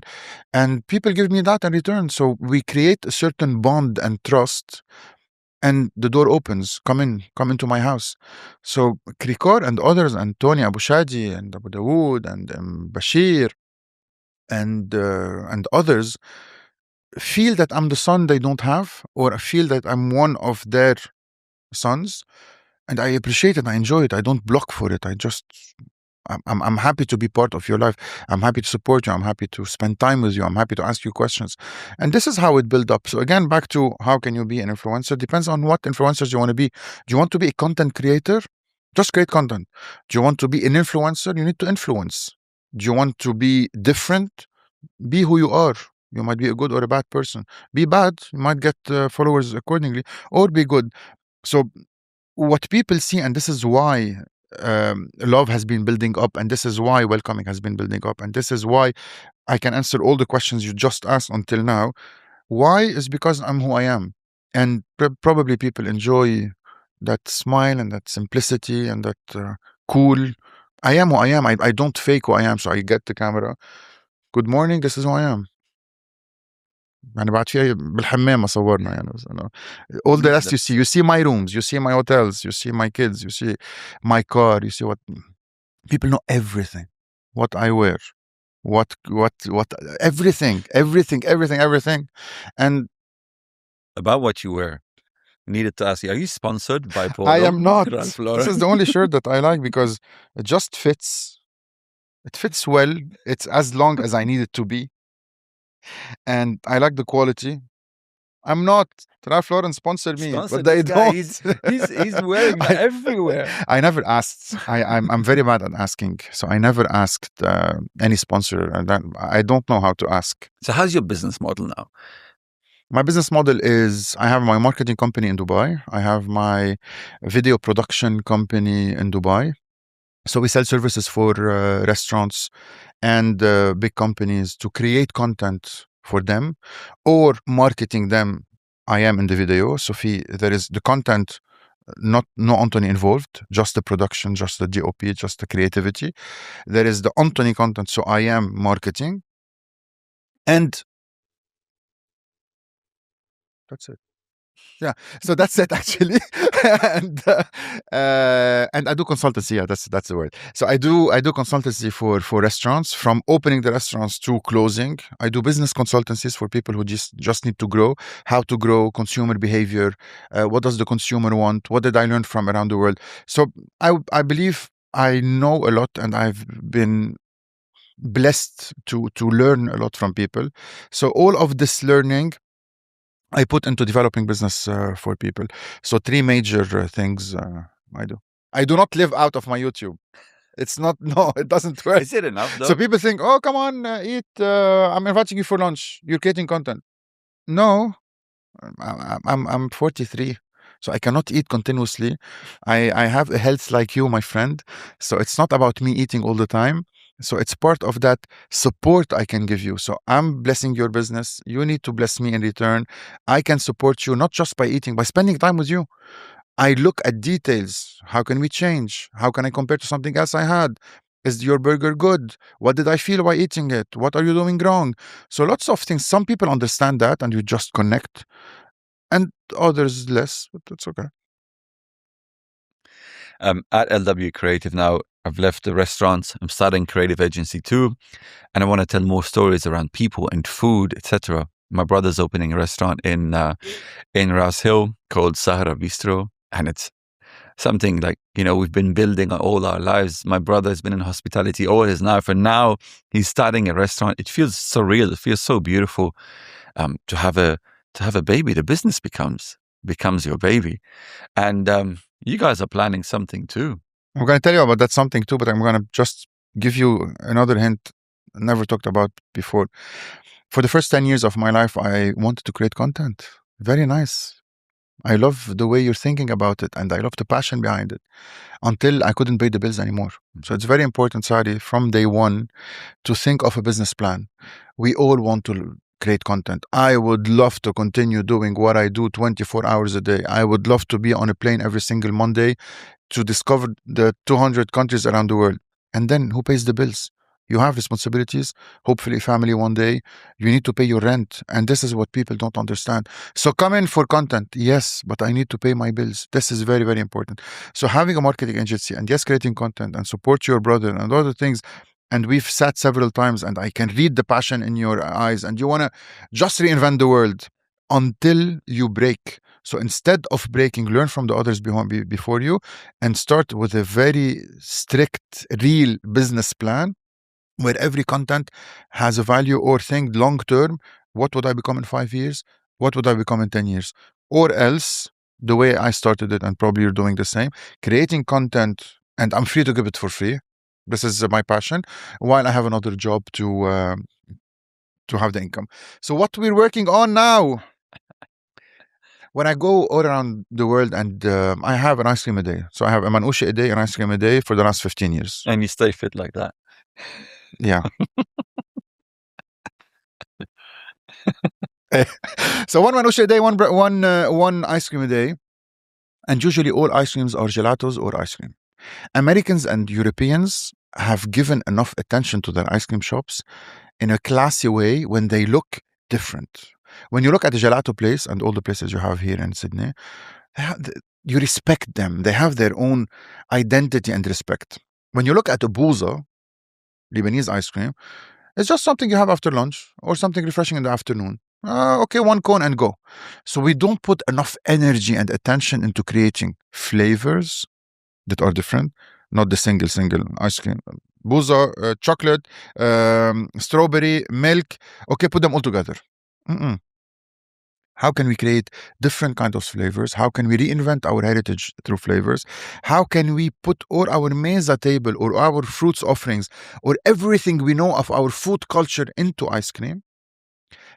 and people give me that in return. So we create a certain bond and trust, and the door opens. Come into my house. So Krikor and others, and Tony Abu Shadi and Abu Dawood and Bashir and others feel that I'm the son they don't have, or feel that I'm one of their sons, and I appreciate it. I enjoy it. I don't block for it. I'm happy to be part of your life. I'm happy to support you. I'm happy to spend time with you. I'm happy to ask you questions. And this is how it builds up. So again, back to how can you be an influencer? Depends on what influencers you want to be. Do you want to be a content creator? Just create content. Do you want to be an influencer? You need to influence. Do you want to be different? Be who you are. You might be a good or a bad person. Be bad, you might get followers accordingly, or be good. So what people see, and this is why love has been building up, and this is why welcoming has been building up, and this is why I can answer all the questions you just asked until now. Why is because I'm who I am, and probably people enjoy that smile and that simplicity and that cool. I am who I am. I don't fake who I am. So I get the camera. Good morning. This is who I am. يعني بعد فيها بالحمام صورنا يعني بس أنا all the rest you see my rooms, you see my hotels, you see my kids, you see my car, you see what people know everything, what I wear, what everything, and About what you wear. Needed to ask you, are you sponsored by Polo? I am not. Ralph This Lauren? is the only shirt that I like because it just fits. It fits well. It's as long as I need it to be, and I like the quality. I'm not. Ralph Lauren sponsored me, Sponsor but they this guy. don't. He's wearing that everywhere. I never asked. I'm very bad at asking, so I never asked any sponsor. I don't know how to ask. So how's your business model now? My business model is I have my marketing company in Dubai. I have my video production company in Dubai. So we sell services for restaurants and big companies to create content for them or marketing them. I am in the video. So there is the content, no Anthony involved, just the production, just the DOP, just the creativity. There is the Anthony content. So I am marketing. And that's it. Yeah, so that's it actually, and I do consultancy. Yeah, that's the word. So I do consultancy for restaurants, from opening the restaurants to closing. I do business consultancies for people who just need to grow, how to grow, consumer behavior, what does the consumer want, what did I learn from around the world. So I believe I know a lot, and I've been blessed to learn a lot from people. So all of this learning I put into developing business for people. So 3 major things I do. I do not live out of my YouTube. It's not, no, it doesn't work. Is it enough though? So people think, oh, come on, eat. I'm inviting you for lunch. You're creating content. No, I'm 43. So I cannot eat continuously. I have a health like you, my friend. So it's not about me eating all the time. So it's part of that support I can give you. So I'm blessing your business. You need to bless me in return. I can support you not just by eating, by spending time with you. I look at details. How can we change? How can I compare to something else I had? Is your burger good? What did I feel while eating it? What are you doing wrong? So lots of things. Some people understand that and you just connect, and others less, but that's okay. At LW Creative now, I've left the restaurant. I'm starting creative agency too, and I want to tell more stories around people and food, etc. My brother's opening a restaurant in Rahayel called Sahara Bistro, and it's something like, we've been building all our lives. My brother's been in hospitality all his life, and now he's starting a restaurant. It feels so real. It feels so beautiful to have a baby. The business becomes your baby, and you guys are planning something too. I'm going to tell you about that something too, but I'm going to just give you another hint never talked about before. For the first 10 years of my life, I wanted to create content. Very nice. I love the way you're thinking about it, and I love the passion behind it, until I couldn't pay the bills anymore. So it's very important, Sari, from day one, to think of a business plan. We all want to create content. I would love to continue doing what I do 24 hours a day. I would love to be on a plane every single Monday to discover the 200 countries around the world. And then who pays the bills? You have responsibilities, hopefully family one day. You need to pay your rent. And this is what people don't understand. So come in for content. Yes, but I need to pay my bills. This is very, very important. So having a marketing agency and yes, creating content and support your brother and other things. And we've sat several times and I can read the passion in your eyes, and you want to just reinvent the world until you break. So instead of breaking, learn from the others before you and start with a very strict, real business plan where every content has a value, or think long term. What would I become in 5 years? What would I become in 10 years? Or else, the way I started it, and probably you're doing the same, creating content, and I'm free to give it for free. This is my passion, while I have another job to have the income. So what we're working on now, when I go all around the world, and I have an ice cream a day. So I have a manouche a day and ice cream a day for the last 15 years. And you stay fit like that. Yeah. So one manouche a day, one ice cream a day. And usually all ice creams are gelatos or ice cream. Americans and Europeans have given enough attention to their ice cream shops in a classy way when they look different. When you look at the gelato place and all the places you have here in Sydney, you respect them. They have their own identity and respect. When you look at a buzza, Lebanese ice cream, it's just something you have after lunch or something refreshing in the afternoon. Okay, one cone and go. So we don't put enough energy and attention into creating flavors that are different, not the single ice cream. Buzza, chocolate, strawberry, milk. Okay, put them all together. How can we create different kinds of flavors? How can we reinvent our heritage through flavors? How can we put all our mesa table or our fruits offerings or everything we know of our food culture into ice cream?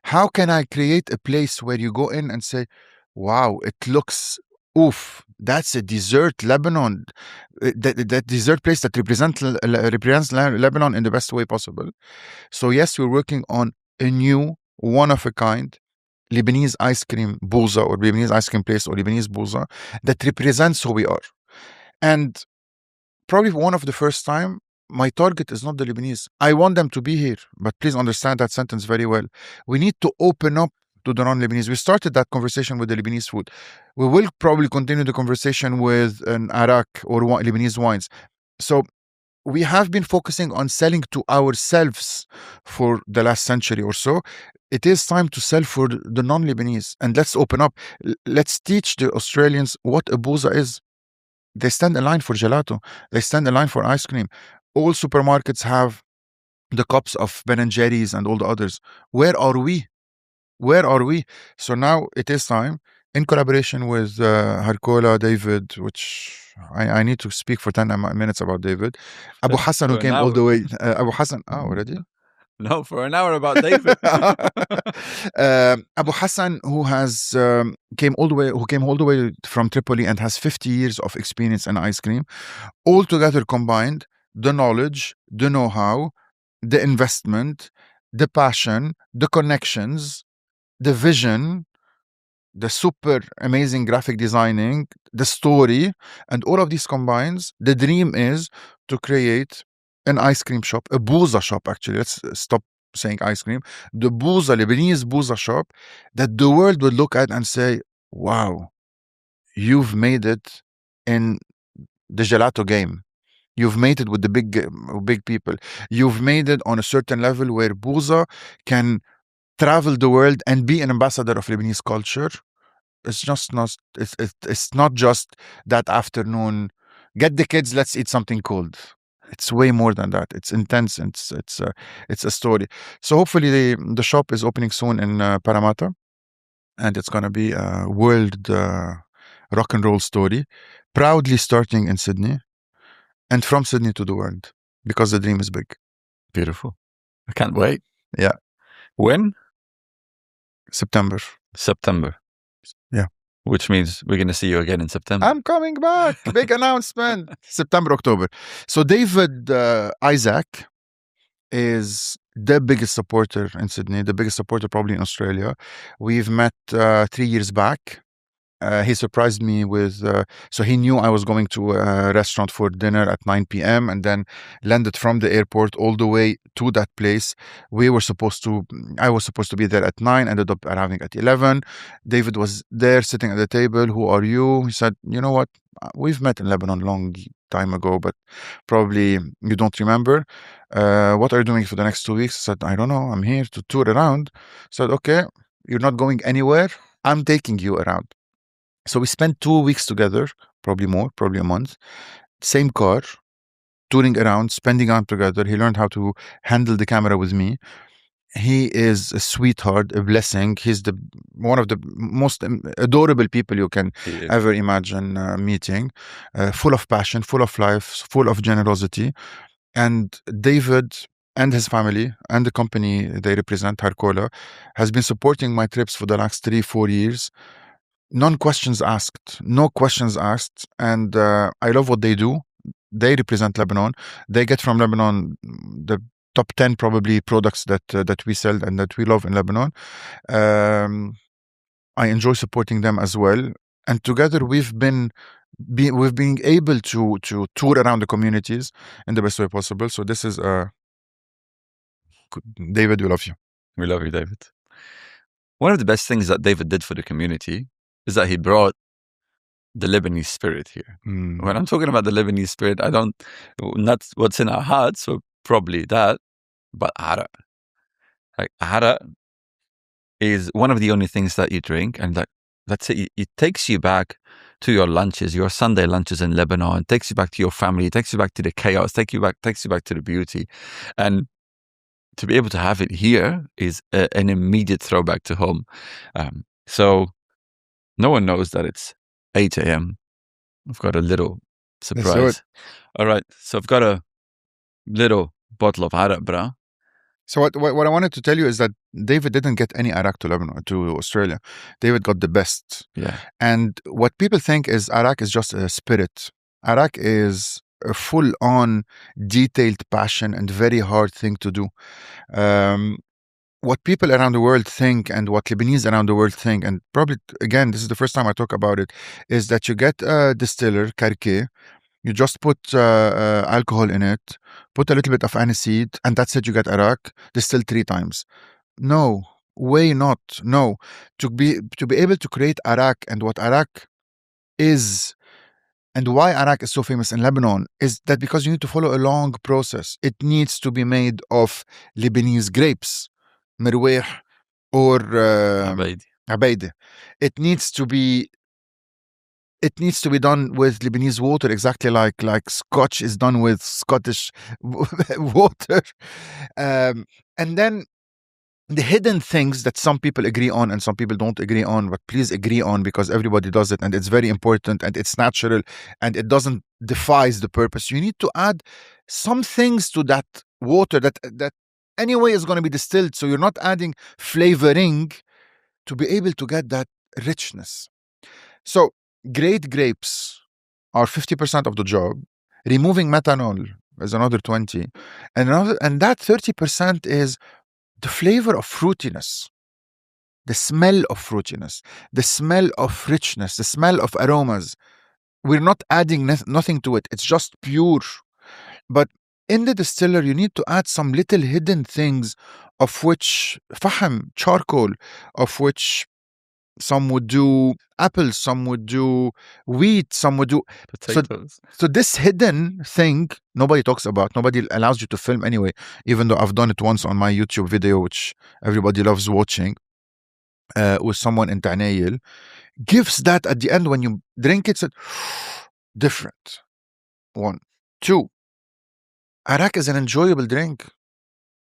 How can I create a place where you go in and say, wow, it looks, oof, that's a dessert Lebanon, that dessert place that represents Lebanon in the best way possible. So yes, we're working on a new, one-of-a-kind Lebanese ice cream buzza, or Lebanese ice cream place, or Lebanese buzza that represents who we are. And probably one of the first time, my target is not the Lebanese. I want them to be here, but please understand that sentence very well. We need to open up to the non-Lebanese. We started that conversation with the Lebanese food. We will probably continue the conversation with an Arak or Lebanese wines. So we have been focusing on selling to ourselves for the last century or so. It is time to sell for the non-Lebanese, and let's open up. Let's teach the Australians what a buzza is. They stand in line for gelato. They stand in line for ice cream. All supermarkets have the cups of Ben & Jerry's and all the others. Where are we? Where are we? So now it is time, in collaboration with Harkola, David, which I need to speak for 10 minutes about David. Abu Hassan, who came all the way. Abu Hassan, already? No, for an hour about David. Abu Hassan, who has came all the way from Tripoli and has 50 years of experience in ice cream, all together combined, the knowledge, the know-how, the investment, the passion, the connections, the vision, the super amazing graphic designing, the story, and all of these combines. The dream is to create an ice cream shop, a buzza shop, actually. Let's stop saying ice cream. The buzza, Lebanese buzza shop, that the world would look at and say, wow, you've made it in the gelato game. You've made it with the big people. You've made it on a certain level where buzza can travel the world and be an ambassador of Lebanese culture. It's just not. It's not just that afternoon. Get the kids. Let's eat something cold. It's way more than that. It's intense. It's a story. So hopefully the shop is opening soon in Parramatta, and it's gonna be a world rock and roll story, proudly starting in Sydney, and from Sydney to the world, because the dream is big. Beautiful. I can't wait. Yeah. When? September. Yeah. Which means we're going to see you again in September. I'm coming back. Big announcement. September, October. So David Isaac is the biggest supporter in Sydney, the biggest supporter probably in Australia. We've met 3 years back. He surprised me with, so he knew I was going to a restaurant for dinner at 9 p.m. and then landed from the airport all the way to that place. I was supposed to be there at 9, ended up arriving at 11. David was there sitting at the table. Who are you? He said, you know what? We've met in Lebanon long time ago, but probably you don't remember. What are you doing for the next 2 weeks? I said, I don't know. I'm here to tour around. I said, okay, you're not going anywhere. I'm taking you around. So we spent 2 weeks together, probably more, probably a month. Same car, touring around, spending time together. He learned how to handle the camera with me. He is a sweetheart, a blessing. He's one of the most adorable people you can ever imagine meeting. Full of passion, full of life, full of generosity. And David and his family and the company they represent, Harcola, has been supporting my trips for the last 3-4 years. No questions asked. And I love what they do. They represent Lebanon. They get from Lebanon the top 10 probably products that we sell and that we love in Lebanon. I enjoy supporting them as well. And together we've been able to tour around the communities in the best way possible. So this is David, we love you. We love you, David. One of the best things that David did for the community is that he brought the Lebanese spirit here. When I'm talking about the Lebanese spirit, not what's in our hearts, so probably that, but Arak. Like Arak is one of the only things that you drink, and that's it. It takes you back to your lunches, your Sunday lunches in Lebanon. It takes you back to your family. It takes you back to the chaos. Takes you back to the beauty, and to be able to have it here is an immediate throwback to home. So no one knows that it's 8 a.m. I've got a little surprise. All right, so I've got a little bottle of Arak, brah. So what I wanted to tell you is that David didn't get any Arak to Lebanon, to Australia. David got the best. Yeah. And what people think is Arak is just a spirit. Arak is a full-on, detailed passion and very hard thing to do. What people around the world think and what Lebanese around the world think, and probably, again, this is the first time I talk about it, is that you get a distiller, karke, you just put alcohol in it, put a little bit of aniseed, and that's it, you get Arak, distilled 3 times. No, way not. No. To be able to create Arak, and what Arak is, and why Arak is so famous in Lebanon, is that because you need to follow a long process. It needs to be made of Lebanese grapes, Merweih or Abaidi. It needs to be done with Lebanese water, exactly like Scotch is done with Scottish water. And then the hidden things that some people agree on and some people don't agree on, but please agree on, because everybody does it and it's very important and it's natural and it doesn't defies the purpose. You need to add some things to that water that anyway is going to be distilled, so you're not adding flavoring to be able to get that richness. So great grapes are 50% of the job. Removing methanol is another 20, and that 30% is the flavor of fruitiness, the smell of fruitiness, the smell of richness, the smell of aromas. We're not adding nothing to it. It's just pure. But in the distiller, you need to add some little hidden things, of which fahm, charcoal, of which some would do apples, some would do wheat, some would do Potatoes. So this hidden thing nobody talks about, nobody allows you to film anyway, even though I've done it once on my YouTube video, which everybody loves watching, with someone in Rahayel, gives that at the end when you drink it, different. 1. 2, Arak is an enjoyable drink.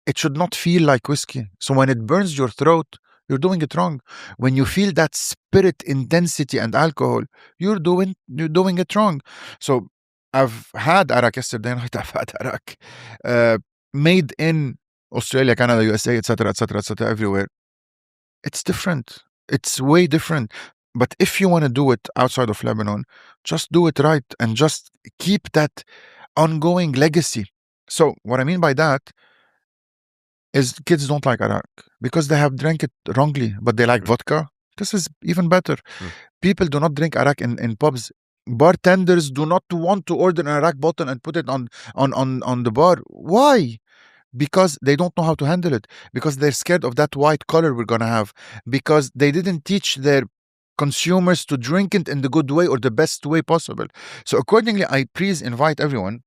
It should not feel like whiskey. So when it burns your throat, you're doing it wrong. When you feel that spirit intensity and alcohol, you're doing it wrong. So I've had Arak yesterday night. I've had Arak made in Australia, Canada, USA, etc., everywhere. It's different. It's way different. But if you want to do it outside of Lebanon, just do it right and just keep that ongoing legacy. So what I mean by that is kids don't like Arak because they have drank it wrongly, but they like vodka. This is even better. People do not drink Arak in pubs. Bartenders do not want to order an Arak bottle and put it on the bar. Why? Because they don't know how to handle it. Because they're scared of that white color we're gonna have. Because they didn't teach their consumers to drink it in the good way or the best way possible. So accordingly, I please invite everyone,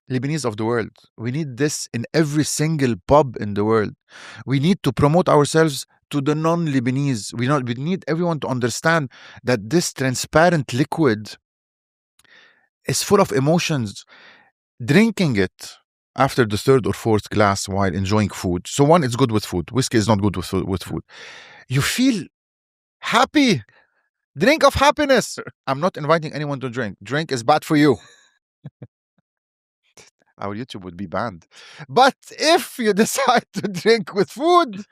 Lebanese of the world. We need this in every single pub in the world. We need to promote ourselves to the non-Lebanese. We need everyone to understand that this transparent liquid is full of emotions. Drinking it after the third or fourth glass while enjoying food. So 1, it's good with food. Whiskey is not good with food. You feel happy. Drink of happiness. I'm not inviting anyone to drink. Drink is bad for you. Our YouTube would be banned. But if you decide to drink with food,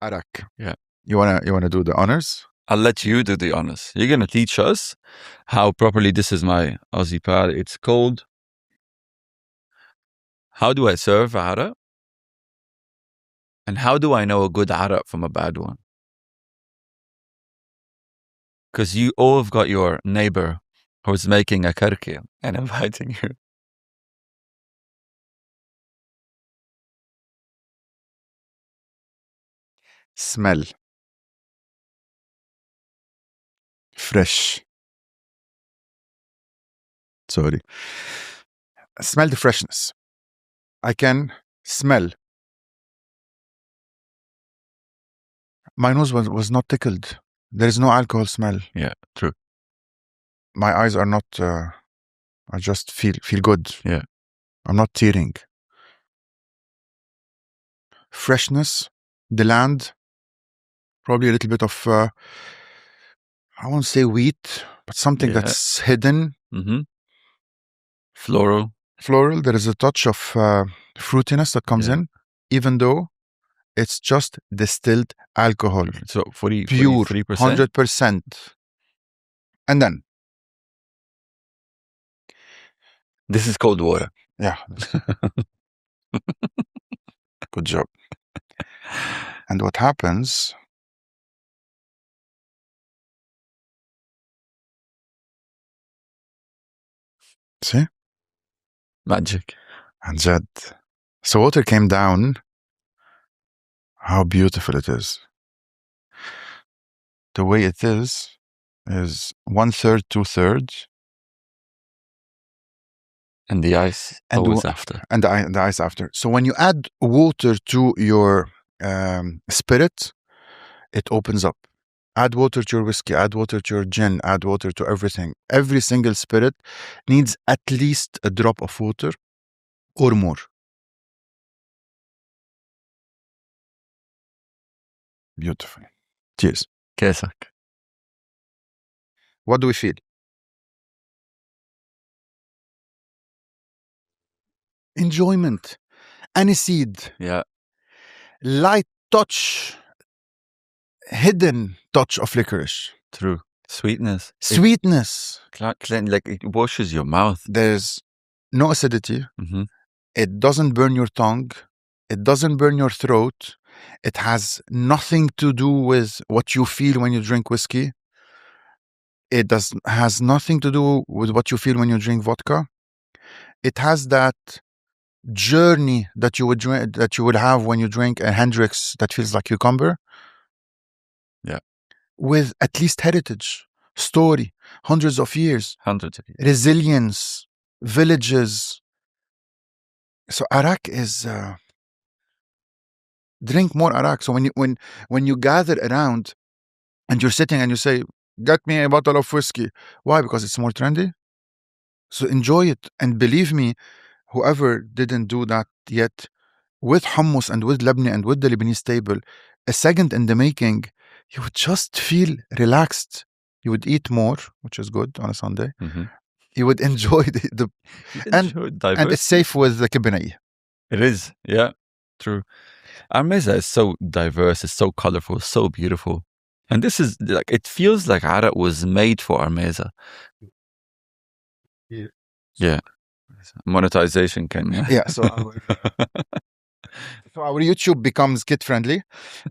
Arak. Yeah. You wanna do the honors? I'll let you do the honors. You're gonna teach us how properly. This is my Aussie pal. It's called. How do I serve Arak? And how do I know a good Arak from a bad one? Because you all have got your neighbor who's making a karki and inviting you. Smell. Fresh. Sorry. Smell the freshness. I can smell. My nose was not tickled. There is no alcohol smell. Yeah, true. My eyes are not. I just feel good. Yeah. I'm not tearing. Freshness. The land. Probably a little bit of. I won't say wheat, but something that's hidden. Mm-hmm. Floral. There is a touch of fruitiness that comes in, even though it's just distilled alcohol. So pure, 100%. And then this is cold water. Yeah. Good job. And what happens? See? Magic. And Jed. So water came down. How beautiful it is. The way it is 1/3, 2/3. And the ice always after. And the ice after. So when you add water to your spirit, it opens up. Add water to your whiskey, add water to your gin, add water to everything. Every single spirit needs at least a drop of water or more. Beautiful. Cheers. Kesak. What do we feel? Enjoyment. Aniseed. Yeah. Light touch. Hidden touch of licorice. True. Sweetness. Sweetness. Like it washes your mouth. There's no acidity. Mm-hmm. It doesn't burn your tongue. It doesn't burn your throat. It has nothing to do with what you feel when you drink whiskey. It has nothing to do with what you feel when you drink vodka. It has that journey that you would drink, that you would have when you drink a Hendrix that feels like cucumber. Yeah. With at least heritage, story, hundreds of years, resilience, villages. So Arak is drink more Arak. So when you gather around and you're sitting and you say, "Get me a bottle of whiskey," why? Because it's more trendy. So enjoy it, and believe me, whoever didn't do that yet, with hummus and with labneh and with the Lebanese table, a second in the making, you would just feel relaxed. You would eat more, which is good on a Sunday. Mm-hmm. You would enjoy and it's safe with the kibbenai. It is, yeah, true. Our meza is so diverse, it's so colorful, so beautiful. And this is like, it feels like Arak was made for our meza. Yeah. Monetization can. Yeah, so our YouTube becomes kid friendly.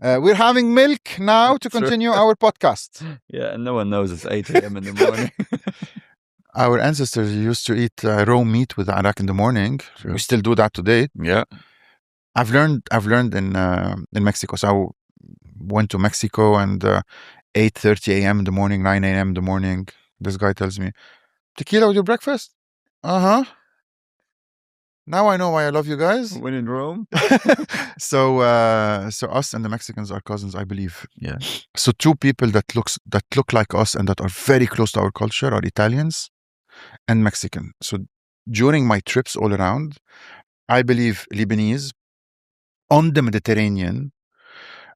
We're having milk now to continue our podcast. Yeah, and no one knows it's 8 a.m. in the morning. Our ancestors used to eat raw meat with Arak in the morning. True. We still do that today. Yeah. I've learned in Mexico. So I went to Mexico and 8:30 a.m. in the morning, 9 a.m. in the morning, this guy tells me, "Tequila with your breakfast?" Now I know why I love you guys. When in Rome. So us and the Mexicans are cousins, I believe. Yeah. So two people that look like us and that are very close to our culture are Italians and Mexican. So during my trips all around, I believe Lebanese on the Mediterranean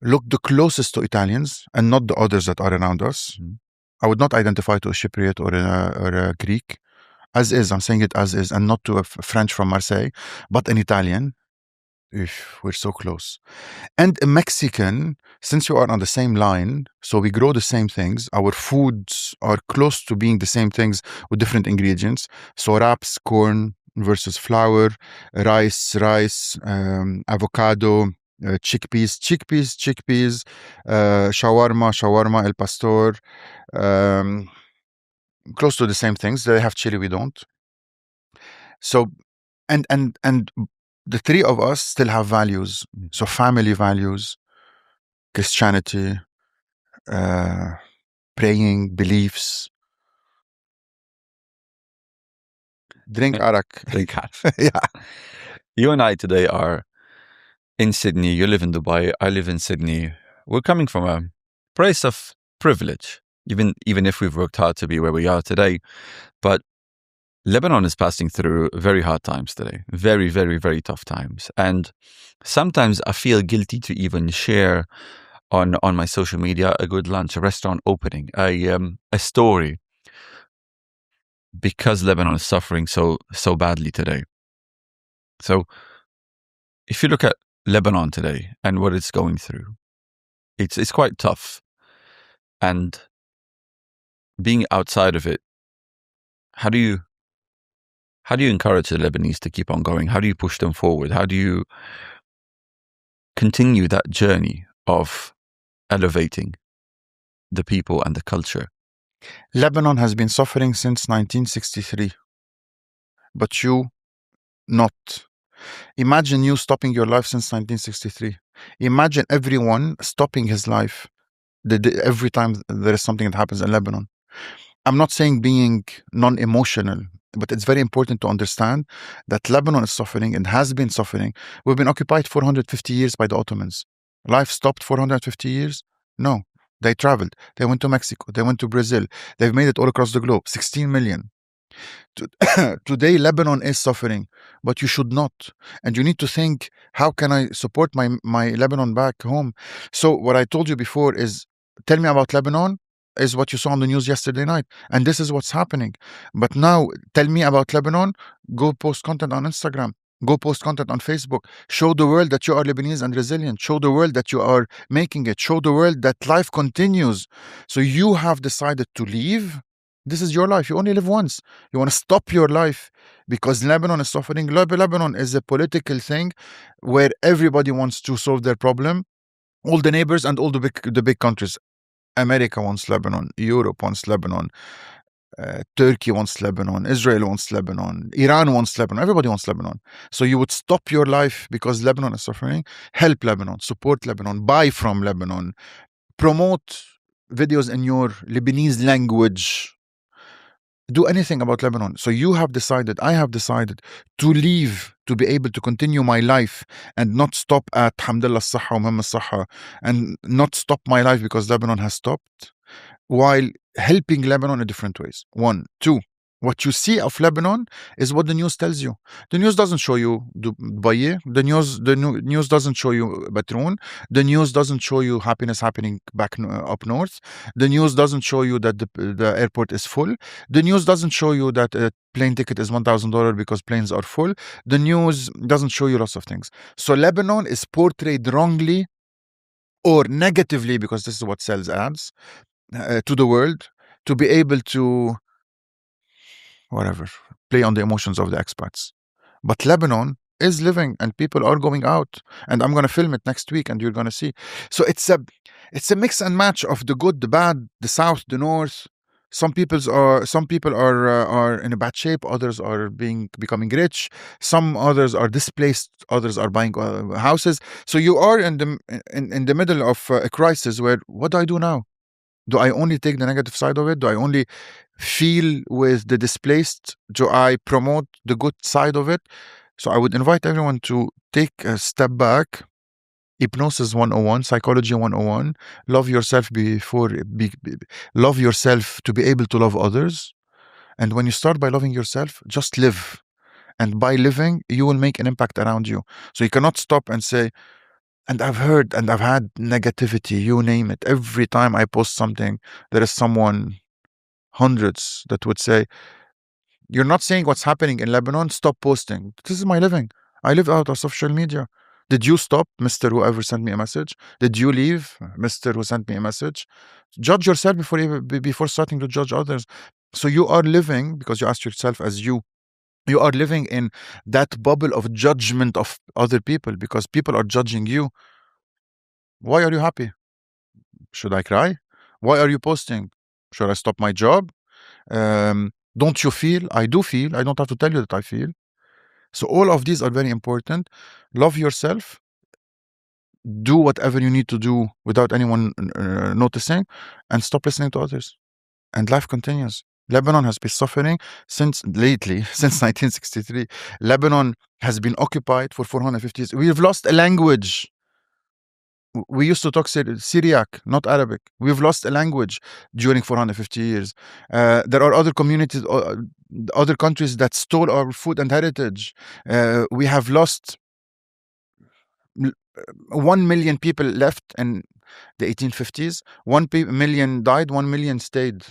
look the closest to Italians and not the others that are around us. Mm-hmm. I would not identify to a Cypriot or a Greek. As is, I'm saying it as is, and not to a French from Marseille, but an Italian. We're so close. And a Mexican, since you are on the same line, so we grow the same things, our foods are close to being the same things with different ingredients. So wraps, corn versus flour, rice, avocado, chickpeas, shawarma, el pastor, close to the same things. They have chili, we don't. So, and the three of us still have values. So family values, Christianity, praying, beliefs. Drink Arak. Drink Arak. Yeah. You and I today are in Sydney. You live in Dubai. I live in Sydney. We're coming from a place of privilege, even if we've worked hard to be where we are today. But Lebanon is passing through very hard times today. Very, very, very tough times. And sometimes I feel guilty to even share on my social media a good lunch, a restaurant opening, a story, because Lebanon is suffering so badly today. So if you look at Lebanon today and what it's going through, it's quite tough. And being outside of it, how do you encourage the Lebanese to keep on going? How do you push them forward? How do you continue that journey of elevating the people and the culture? Lebanon has been suffering since 1963, but you not. Imagine you stopping your life since 1963. Imagine everyone stopping his life every time there is something that happens in Lebanon. I'm not saying being non-emotional, but it's very important to understand that Lebanon is suffering and has been suffering. We've been occupied 450 years by the Ottomans. Life stopped 450 years? No. They traveled. They went to Mexico. They went to Brazil. They've made it all across the globe. 16 million. Today, Lebanon is suffering, but you should not. And you need to think, how can I support my Lebanon back home? So what I told you before is, tell me about Lebanon is what you saw on the news yesterday night. And this is what's happening. But now, tell me about Lebanon, go post content on Instagram. Go post content on Facebook. Show the world that you are Lebanese and resilient. Show the world that you are making it. Show the world that life continues. So you have decided to leave. This is your life. You only live once. You want to stop your life because Lebanon is suffering. Lebanon is a political thing where everybody wants to solve their problem. All the neighbors and all the big countries. America wants Lebanon. Europe wants Lebanon. Turkey wants Lebanon, Israel wants Lebanon, Iran wants Lebanon, everybody wants Lebanon. So you would stop your life because Lebanon is suffering, help Lebanon, support Lebanon, buy from Lebanon, promote videos in your Lebanese language, do anything about Lebanon. So you have decided, I have decided to leave to be able to continue my life and not stop at Hamdulillah Saha wa Muhammad Saha, and not stop my life because Lebanon has stopped, while helping Lebanon in different ways. 1, 2. What you see of Lebanon is what the news tells you. The news doesn't show you Dubai. The news doesn't show you Batroun. The news doesn't show you happiness happening back up north. The news doesn't show you that the airport is full. The news doesn't show you that a plane ticket is $1,000 because planes are full. The news doesn't show you lots of things. So Lebanon is portrayed wrongly or negatively, because this is what sells ads, to the world, to be able to whatever, play on the emotions of the expats. But Lebanon is living and people are going out, and I'm going to film it next week and you're going to see. So it's a mix and match of the good, the bad, the south, the north. Some people are in a bad shape, others are becoming rich, some others are displaced, others are buying houses. So you are in the middle of a crisis where, what do I do now? Do I only take the negative side of it? Do I only feel with the displaced? Do I promote the good side of it? So I would invite everyone to take a step back. Hypnosis 101, Psychology 101, love yourself love yourself to be able to love others. And when you start by loving yourself, just live. And by living, you will make an impact around you. So you cannot stop and say, and I've heard and I've had negativity, you name it. Every time I post something, there is someone, hundreds, that would say, you're not saying what's happening in Lebanon, stop posting. This is my living. I live out of social media. Did you stop, Mr. Whoever sent me a message? Did you leave, Mr. Who sent me a message? Judge yourself before starting to judge others. So you are living, because you ask yourself as you are living in that bubble of judgment of other people, because people are judging you. Why are you happy? Should I cry? Why are you posting? Should I stop my job? Don't you feel? I do feel. I don't have to tell you that I feel. So all of these are very important. Love yourself. Do whatever you need to do without anyone noticing, and stop listening to others. And life continues. Lebanon has been suffering since 1963. Lebanon has been occupied for 450 years. We've lost a language. We used to talk Syriac, not Arabic. We've lost a language during 450 years. There are other communities, other countries that stole our food and heritage. We have lost 1 million people left in the 1850s. 1 million died, 1 million stayed.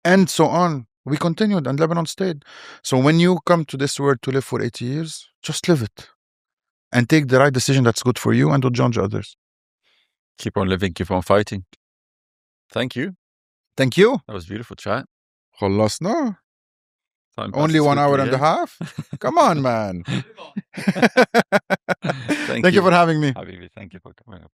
And so on. We continued and Lebanon stayed. So when you come to this world to live for 80 years, just live it. And take the right decision that's good for you, and don't judge others. Keep on living, keep on fighting. Thank you. Thank you. That was beautiful chat. خلصنا. Time Only passes 1 hour quickly, and a half? Come on, man. Thank Thank you for having me. Habibi, thank you for coming up.